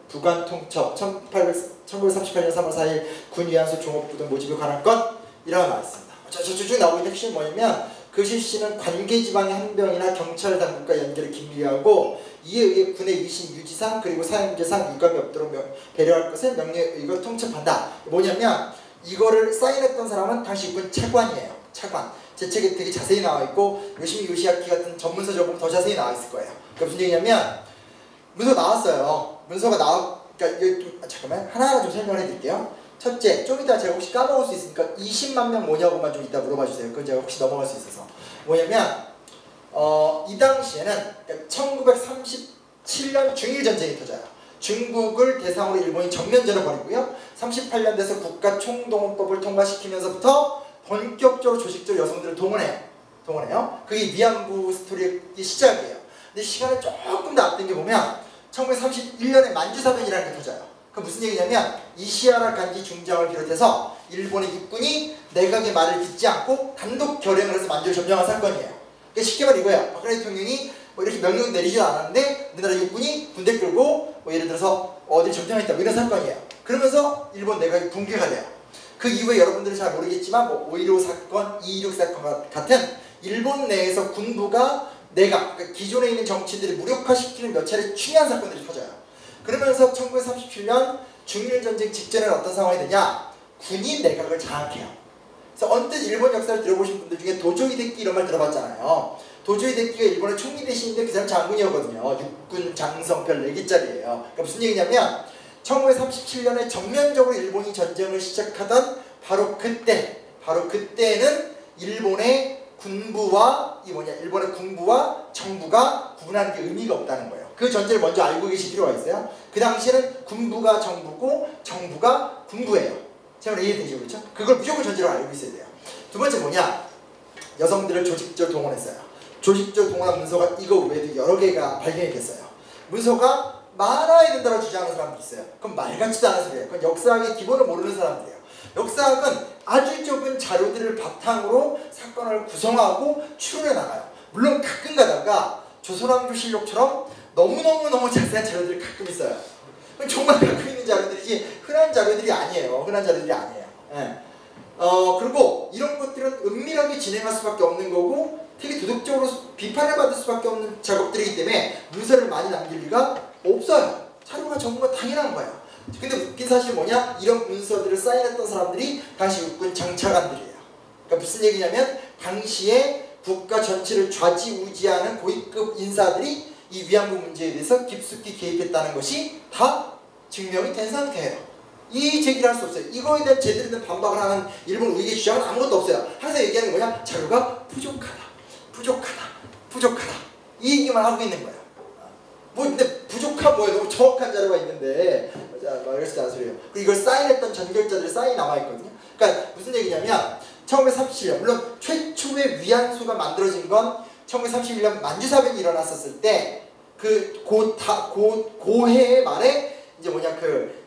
부관통첩 1938년 3월 4일 군위안소 종업부등 모집에 관한 건이라고 나와있습니다. 쭉 나오고 있는 핵심이 뭐냐면 그 실시는 관계지방의 한병이나 경찰 당국과 연결을 긴밀하고 이에 의해 군의 위신 유지상 그리고 사용제상 유감이 없도록 배려할 것을 명령에 의거 통첩한다. 뭐냐면 이거를 사인했던 사람은 당시 육군 차관이에요. 차관. 제 책에 되게 자세히 나와 있고 요시미 요시아키 같은 전문서 적으면 더 자세히 나와 있을 거예요. 그러니까 무슨 얘기냐면 문서 나왔어요. 문서가 그러니까 잠깐만 하나하나 좀 설명을 해드릴게요. 첫째, 좀 이따 제가 혹시 까먹을 수 있으니까 20만 명 뭐냐고만 좀 이따 물어봐 주세요. 그건 제가 혹시 넘어갈 수 있어서. 뭐냐면 이 당시에는 그러니까 1937년 중일전쟁이 터져요. 중국을 대상으로 일본이 정면전을 벌이고요. 38년 돼서 국가총동원법을 통과시키면서부터 본격적으로 조직적으로 여성들을 동원해요. 그게 위안부 스토리의 시작이에요. 근데 시간을 조금 더 앞당겨 보면 1931년에 만주사변이라는 게 터져요. 그 무슨 얘기냐면 이시하라 간지 중장을 비롯해서 일본의 육군이 내각의 말을 듣지 않고 단독 결행을 해서 만주를 점령한 사건이에요. 그러니까 쉽게 말해 이거예요. 박근혜 대통령이 뭐 이렇게 명령 내리지도 않았는데 우리나라 육군이 군대 끌고 뭐 예를 들어서 어디 점령했다 뭐 이런 사건이에요. 그러면서 일본 내각이 붕괴가 돼요. 그 이후에 여러분들은 잘 모르겠지만 뭐 5.15 사건, 2.26 사건 같은 일본 내에서 군부가 내각, 그러니까 기존에 있는 정치인들을 무력화시키는 몇 차례 중요한 사건들이 터져요. 그러면서 1937년 중일전쟁 직전에는 어떤 상황이 되냐? 군이 내각을 장악해요. 그래서 언뜻 일본 역사를 들어보신 분들 중에 도조 히데키 이런 말 들어봤잖아요. 도조 히데키가 일본의 총리 대신인데 그 사람 장군이었거든요. 육군 장성별 4기짜리예요. 그러니까 무슨 얘기냐면 1937년에 전면적으로 일본이 전쟁을 시작하던 바로 그때는 일본의 군부와 일본의 군부와 정부가 구분하는 게 의미가 없다는 거예요. 그 전제를 먼저 알고 계실 필요가 있어요. 그 당시에는 군부가 정부고 정부가 군부예요. 제가 이해되죠, 그렇죠? 그걸 무조건 전제로 알고 있어야 돼요. 두 번째 뭐냐? 여성들을 조직적으로 동원했어요. 조직적으로 동원한 문서가 이거 외에도 여러 개가 발견이 됐어요. 문서가 많아야 된다고 주장하는 사람도 있어요. 그건 말 같지도 않은 소리예요. 그건 역사학의 기본을 모르는 사람들이에요. 역사학은 아주 적은 자료들을 바탕으로 사건을 구성하고 추론해 나가요. 물론 가끔 가다가 조선왕조실록처럼 너무 자세한 자료들이 가끔 있어요. 정말 가끔 있는 자료들이지 흔한 자료들이 아니에요. 예. 그리고 이런 것들은 은밀하게 진행할 수밖에 없는 거고 되게 도덕적으로 비판을 받을 수밖에 없는 작업들이기 때문에 문서를 많이 남길 리가 없어요. 자료가 전부가 당연한 거예요. 근데 웃긴 사실이 뭐냐? 이런 문서들을 사인했던 사람들이 당시 육군 장차관들이에요. 그러니까 무슨 얘기냐면 당시에 국가 전체를 좌지우지하는 고위급 인사들이 이 위안부 문제에 대해서 깊숙이 개입했다는 것이 다 증명이 된 상태예요. 이 제기를 할 수 없어요. 이거에 대한 제대로 된 반박을 하는 일본 우익의 주장은 아무것도 없어요. 항상 얘기하는 게 뭐냐? 자료가 부족하다. 이 얘기만 하고 있는 거예요. 뭐 근데 부족한 뭐예요? 너무 정확한 자료가 있는데 말했을 때 안 소리예요. 그리고 이걸 사인했던 전결자들의 사인이 남아있거든요. 그러니까 무슨 얘기냐면 1937년 물론 최초의 위안소가 만들어진 건 1931년 만주사변이 일어났었을 때 고해의 말에 이제 뭐냐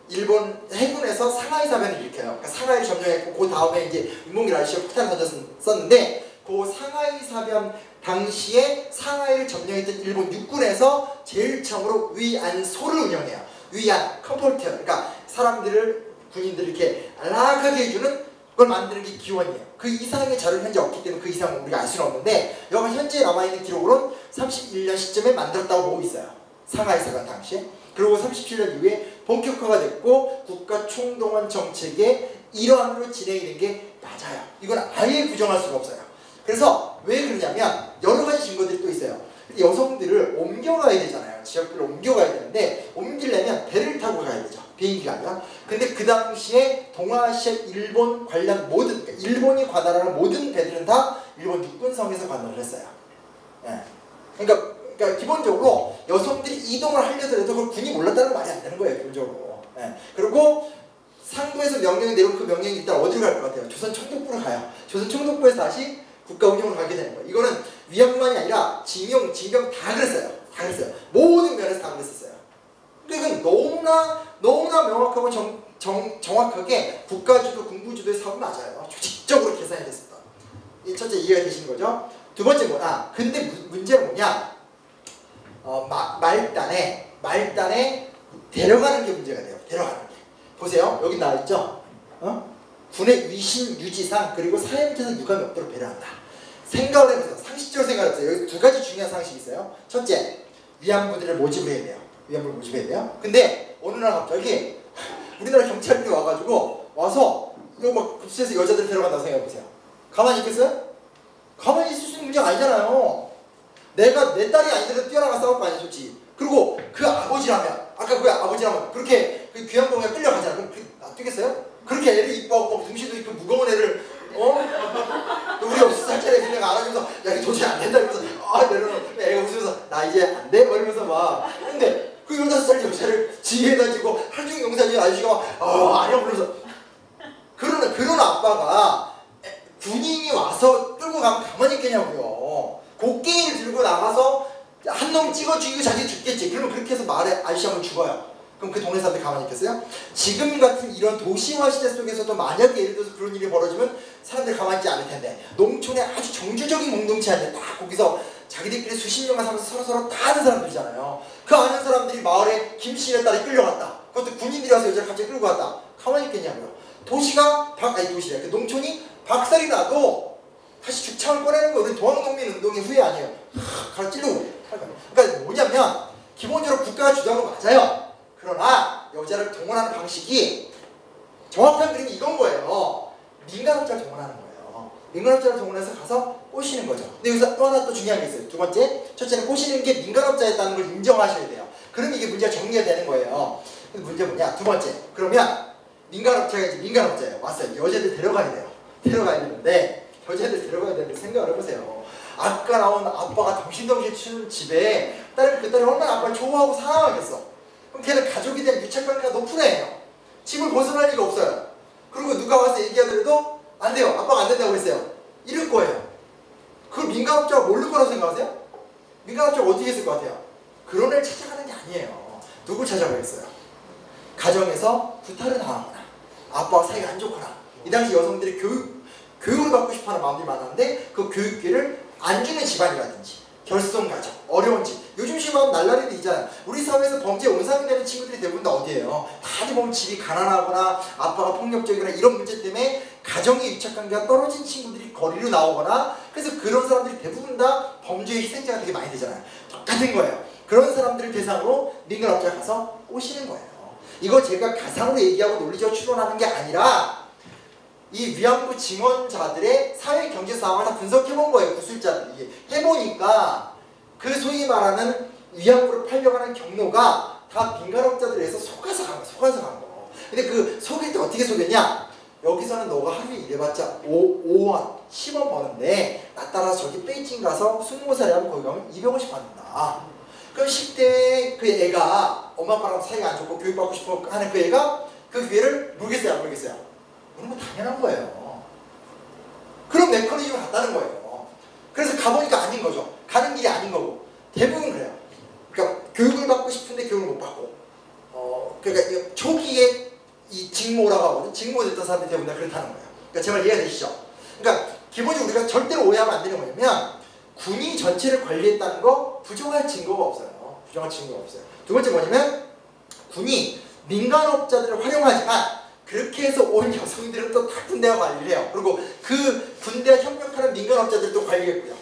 일본 해군에서 상하이 사변을 일으켜요. 그러니까 상하이를 점령했고 그 다음에 이제 윤봉길 아저씨가 폭탄을 던졌었는데 그 상하이 사변 당시에 상하이를 점령했던 일본 육군에서 제일 처음으로 위안소를 운영해요. 위안, 컴포트, 그러니까 군인들을 이렇게 안락하게 해주는 걸 만드는 게 기원이에요. 그 이상의 자료는 현재 없기 때문에 그 이상은 우리가 알 수는 없는데 여기 현재 남아있는 기록으로는 31년 시점에 만들었다고 보고 있어요. 상하이 사건 당시에. 그리고 37년 이후에 본격화가 됐고 국가 총동원 정책의 일환으로 진행이 된 게 맞아요. 이건 아예 부정할 수가 없어요. 그래서 왜 그러냐면 여러 가지 증거들이 또 있어요. 여성들을 옮겨가야 되잖아요. 지역별로 옮겨가야 되는데 옮기려면 배를 타고 가야 되죠. 비행기가 아니라. 근데 그 당시에 동아시아 일본 관련 모든 그러니까 일본이 관할하는 모든 배들은 다 일본 육군성에서 관할을 했어요. 예. 그러니까 기본적으로 여성들이 이동을 하려더라도 그걸 군이 몰랐다는 말이 안 되는 거예요. 기본적으로. 예. 그리고 상부에서 명령이 내려오면 그 명령이 일단 어디로 갈 것 같아요? 조선 총독부로 가요. 조선 총독부에서 다시 국가 운영으로 가게 되는 거예요. 이거는 위안뿐만이 아니라 징용 다 그랬어요. 모든 면에서 다 그랬었어요. 근데 이건 너무나 명확하고 정확하게 국가주도, 군부주도의 사업이 맞아요. 조직적으로 계산이 됐었다. 이 첫째 이해가 되시는 거죠? 두 번째 뭐냐? 근데 문제는 뭐냐? 말단에 데려가는 게 문제가 돼요. 데려가는 게. 보세요. 여기 나와있죠? 군의 위신 유지상 그리고 사회부에서 유감이 없도록 배려한다. 생각을 해보세요. 상식적으로 생각해보세요. 여기 두 가지 중요한 상식이 있어요. 첫째, 위안부들을 모집을 해야 돼요. 근데 어느 날 갑자기 우리나라 경찰들이 와서 이거 막 급수해서 여자들 데려간다고 생각해보세요. 가만히 있겠어요? 가만히 있을 수 있는 문제가 아니잖아요. 내가 내 딸이 아니더라도 뛰어나가 싸울 거 아니야, 솔직히. 그리고 그 아버지라면, 아까 그 아버지라면 그렇게 그 귀한 동에 끌려가잖아. 그럼 놔두겠어요? 그렇게 애를 이뻐하고 등치도 있고 무거운 애를 우리 6살짜리 내가 안아주면서 야 이거 도저히 안 된다 이러면서 내려놓으면 애가 웃으면서 나 이제 안 돼? 이러면서 막. 근데 그 15살 여자를 지혜에다 지고 한중 용사진 아저씨가 막 아니야 그러면서 그런 아빠가 군인이 와서 끌고 가면 가만히 있겠냐고요. 곡괭이를 들고 나가서 한 놈 찍어 죽이고 자기 죽겠지. 그러면 그렇게 해서 말에 아저씨 한번 죽어요. 그럼 그 동네 사람들 가만히 있겠어요? 지금 같은 이런 도시화 시대 속에서도 만약에 예를 들어서 그런 일이 벌어지면 사람들이 가만히 있지 않을 텐데, 농촌에 아주 정주적인 공동체 아니에요. 딱 거기서 자기들끼리 수십 년간 살면서 서로 다 아는 사람들이잖아요. 그 아는 사람들이 마을에 김씨네 딸이 끌려갔다. 그것도 군인들이 와서 여자를 갑자기 끌고 갔다. 가만히 있겠냐고요. 도시가 도시래. 그 농촌이 박살이 나도 다시 죽창을 꺼내는 거 우리 동학농민 운동의 후회 아니에요. 가로 찔르고. 그러니까 뭐냐면 기본적으로 국가가 주도한 건 맞아요. 그러나 여자를 동원하는 방식이 정확한 그림이 이건 거예요. 민간업자를 동원하는 거예요. 민간업자를 동원해서 가서 꼬시는 거죠. 근데 여기서 또 하나 또 중요한 게 있어요. 두 번째, 첫째는 꼬시는 게 민간업자였다는 걸 인정하셔야 돼요. 그러면 이게 문제가 정리가 되는 거예요. 근데 문제 뭐냐? 두 번째, 그러면 민간업자가 이제 민간업자예요. 왔어요. 여자들 데려가야 돼요. 데려가야 되는데 여자들 데려가야 되는데 생각을 해보세요. 아까 나온 아빠가 덩실덩실 치는 집에 그 딸이 얼마나 아빠를 좋아하고 사랑하겠어. 그럼 걔는 가족에 대한 유착관계가 높은 애예요. 집을 벗어날 리가 없어요. 그리고 누가 와서 얘기하더라도 안 돼요. 아빠가 안 된다고 그랬어요. 이럴 거예요. 그걸 민간업자가 모를 거라고 생각하세요? 민간업자가 어떻게 했을 것 같아요? 그런 애를 찾아가는 게 아니에요. 누굴 찾아가겠어요? 가정에서 구타를 당하거나 아빠와 사이가 안 좋거나, 이 당시 여성들이 교육을 받고 싶어하는 마음들이 많았는데 그 교육기를 안 주는 집안이라든지 결손가정, 어려운 집, 요즘 시험 날라리도 있잖아요. 우리 사회에서 범죄 온상이 되는 친구들이 대부분 다 어디예요? 다들 보면 집이 가난하거나 아빠가 폭력적이거나 이런 문제 때문에 가정의 유착관계가 떨어진 친구들이 거리로 나오거나, 그래서 그런 사람들이 대부분 다 범죄의 희생자가 되게 많이 되잖아요. 똑같은 거예요. 그런 사람들을 대상으로 민간업자가 가서 오시는 거예요. 이거 제가 가상으로 얘기하고 논리적으로 추론하는 게 아니라 이 위안부 증언자들의 사회 경제 상황을 다 분석해본 거예요. 구술자들이 해보니까 그 소위 말하는 위안부를 팔려고 하는 경로가 다 민간업자들에 의해서 속아서 간 거야. 속아서 간 거. 근데 그 속일 때 어떻게 속였냐? 여기서는 너가 하루에 일해봤자 5원, 10원 버는데 나 따라서 저기 베이징 가서 20살에 하면 거기 가면 250 받는다. 그럼 10대 그 애가 엄마 아빠랑 사이가 안 좋고 교육받고 싶어 하는 그 애가 그 기회를 모르겠어요? 안 모르겠어요? 그런 건 당연한 거예요. 그런 메커니즘을 갖다는 거예요. 그래서 가보니까 아닌 거죠. 가는 길이 아닌 거고. 대부분 그래요. 그러니까 교육을 받고 싶은데 교육을 못 받고, 그러니까 초기에 이 직모라고 하거든요. 직모됐던 사람들이 대부분 다 그렇다는 거예요. 그러니까 제 말 이해가 되시죠? 그러니까 기본적으로 우리가 절대로 오해하면 안 되는 거냐면 군이 전체를 관리했다는 거 부정할 증거가 없어요. 부정할 증거가 없어요. 두 번째 뭐냐면 군이 민간업자들을 활용하지만 그렇게 해서 온 여성들은 또 다 군대와 관리를 해요. 그리고 그 군대와 협력하는 민간업자들도 관리했고요.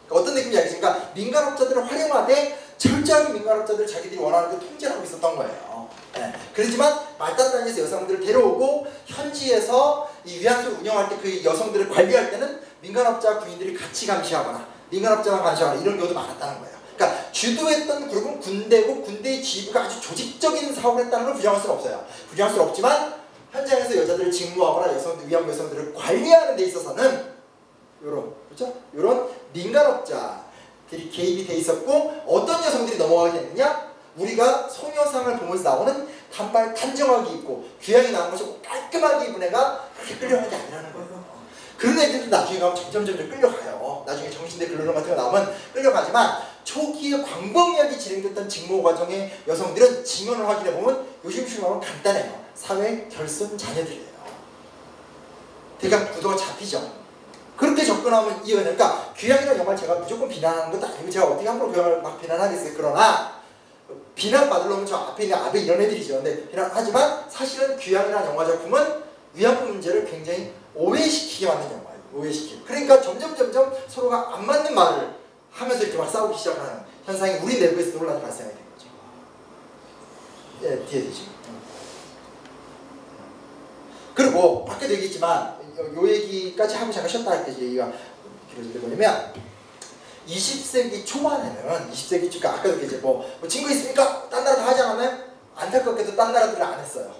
그러니까 어떤 느낌인지 알겠습니까? 민간업자들을 활용하되 철저하게 민간업자들을 자기들이 원하는 그 통제를 하고 있었던 거예요. 네. 그렇지만 말단단에서 여성들을 데려오고 현지에서 이 위안소를 운영할 때 그 여성들을 관리할 때는 민간업자 군인들이 같이 감시하거나 민간업자만 감시하거나 이런 경우도 많았다는 거예요. 그러니까 주도했던 그룹은 군대고 군대의 지휘부가 아주 조직적인 사업을 했다는 걸 부정할 수는 없어요. 부정할 수는 없지만 현장에서 여자들을 직무하거나 위안부 여성들을 관리하는 데 있어서는 요런 민간업자들이 개입이 돼 있었고, 어떤 여성들이 넘어가게 됐느냐? 우리가 소녀상을 보면서 나오는 단발 단정하게 입고 귀향이 나온 것이 깔끔하게 입은 애가 그렇게 끌려가는 게 아니라는 거예요. 그런 애들도 나중에 가면 점점 끌려가요. 나중에 정신대 근로론 같은 거 나오면 끌려가지만 초기에 광범위하게 진행됐던 직무 과정의 여성들은 증언을 확인해 보면 요즘 식으로 간단해요. 사회 결손 자녀들이에요. 대강 구도가 잡히죠. 그렇게 접근하면 이해가 되니까 귀향이라는 영화를 제가 무조건 비난하는 것도 아니고 제가 어떻게 함부로 그 영화를 막 비난하겠어요. 그러나 비난받으려면 저 앞에 있는 아베 이런 애들이죠. 근데 비난하지만 사실은 귀향이라는 영화 작품은 위안부 문제를 굉장히 오해시키게 만든 영화예요. 오해시키게. 그러니까 점점 서로가 안 맞는 말을 하면서 이렇게 막 싸우기 시작하는 현상이 우리 내부에서 논란이 발생하게 된 거죠. 예, 뒤에 되죠. 그리고 밖에도 얘기했지만 요 얘기까지 하고 잠깐 쉬었다 할게 얘기가 길어진 게 뭐냐면 20세기 초반에는 20세기 초 아까도 이제 뭐 친구 있습니까? 딴 나라 다 하지 않았나요? 안타깝게도 딴 나라들은 안 했어요.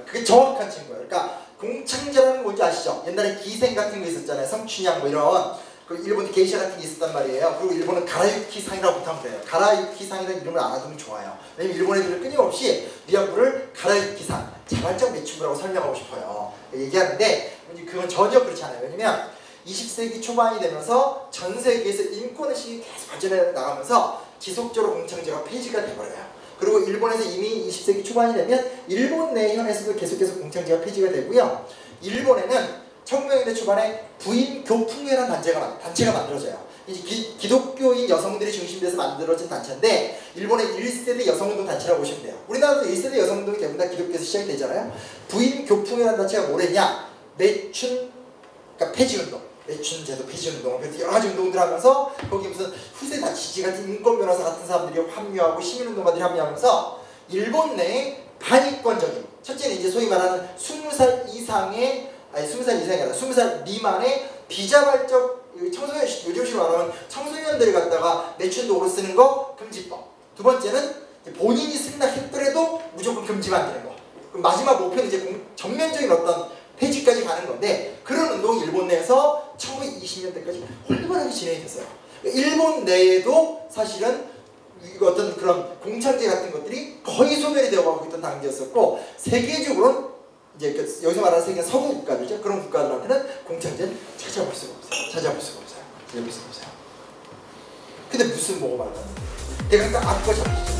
그게 정확한 친구예요. 그러니까 공창제라는 거 뭔지 아시죠? 옛날에 기생 같은 거 있었잖아요. 성춘향 뭐 이런 그 일본 게이샤 같은 게 있었단 말이에요. 그리고 일본은 가라유키 상이라고 부르면 돼요. 가라유키 상이라는 이름을 알아두면 좋아요. 왜냐면 일본 애들은 끊임없이 위안부를 가라유키 상, 자발적 매춘부라고 설명하고 싶어요. 얘기하는데 그건 전혀 그렇지 않아요. 왜냐면 20세기 초반이 되면서 전 세계에서 인권의식이 계속 발전해 나가면서 지속적으로 공창제가 폐지가 돼버려요. 그리고 일본에서 이미 20세기 초반이 되면 일본 내현에서도 계속해서 공창제가 폐지가 되고요. 일본에는 1900년대 초반에 부인교풍회라는 단체가 만들어져요. 이제 기독교인 여성들이 중심돼서 만들어진 단체인데 일본의 1세대 여성운동 단체라고 보시면 돼요. 우리나라도 1세대 여성운동이 대부분 다 기독교에서 시작이 되잖아요. 부인교풍회라는 단체가 뭐랬냐? 매춘, 그러니까 폐지운동, 매춘제도 폐지운동, 그래서 여러 가지 운동들 하면서 거기 무슨 후세다 지지 같은 인권 변호사 같은 사람들이 합류하고 시민운동가들이 합류하면서 일본 내에 반인권적인, 첫째는 이제 소위 말하는 20살 이상의 아니 20살 이상이 아니라 20살 미만의 비자발적 청소년, 요즘식으로 말하면 청소년들이 갖다가 매춘도구로 쓰는 거 금지법. 두 번째는 본인이 승낙했더라도 무조건 금지 만드는 거. 그럼 마지막 목표는 이제 전면적인 어떤 폐지까지 가는 건데 그런 운동이 일본 내에서 1920년대까지 활발하게 진행이 됐어요. 일본 내에도 사실은 어떤 그런 공창제 같은 것들이 거의 소멸이 되어가고 있던 단계였었고 세계적으로는 이제 여기서 말하는 세계 서구 국가들이죠. 그런 국가들한테는 공창제는 찾아볼 수가 없어요. 찾아볼 수가 없어요. 근데 무슨 뭐가 말하는 대강당 앞과 잡히죠.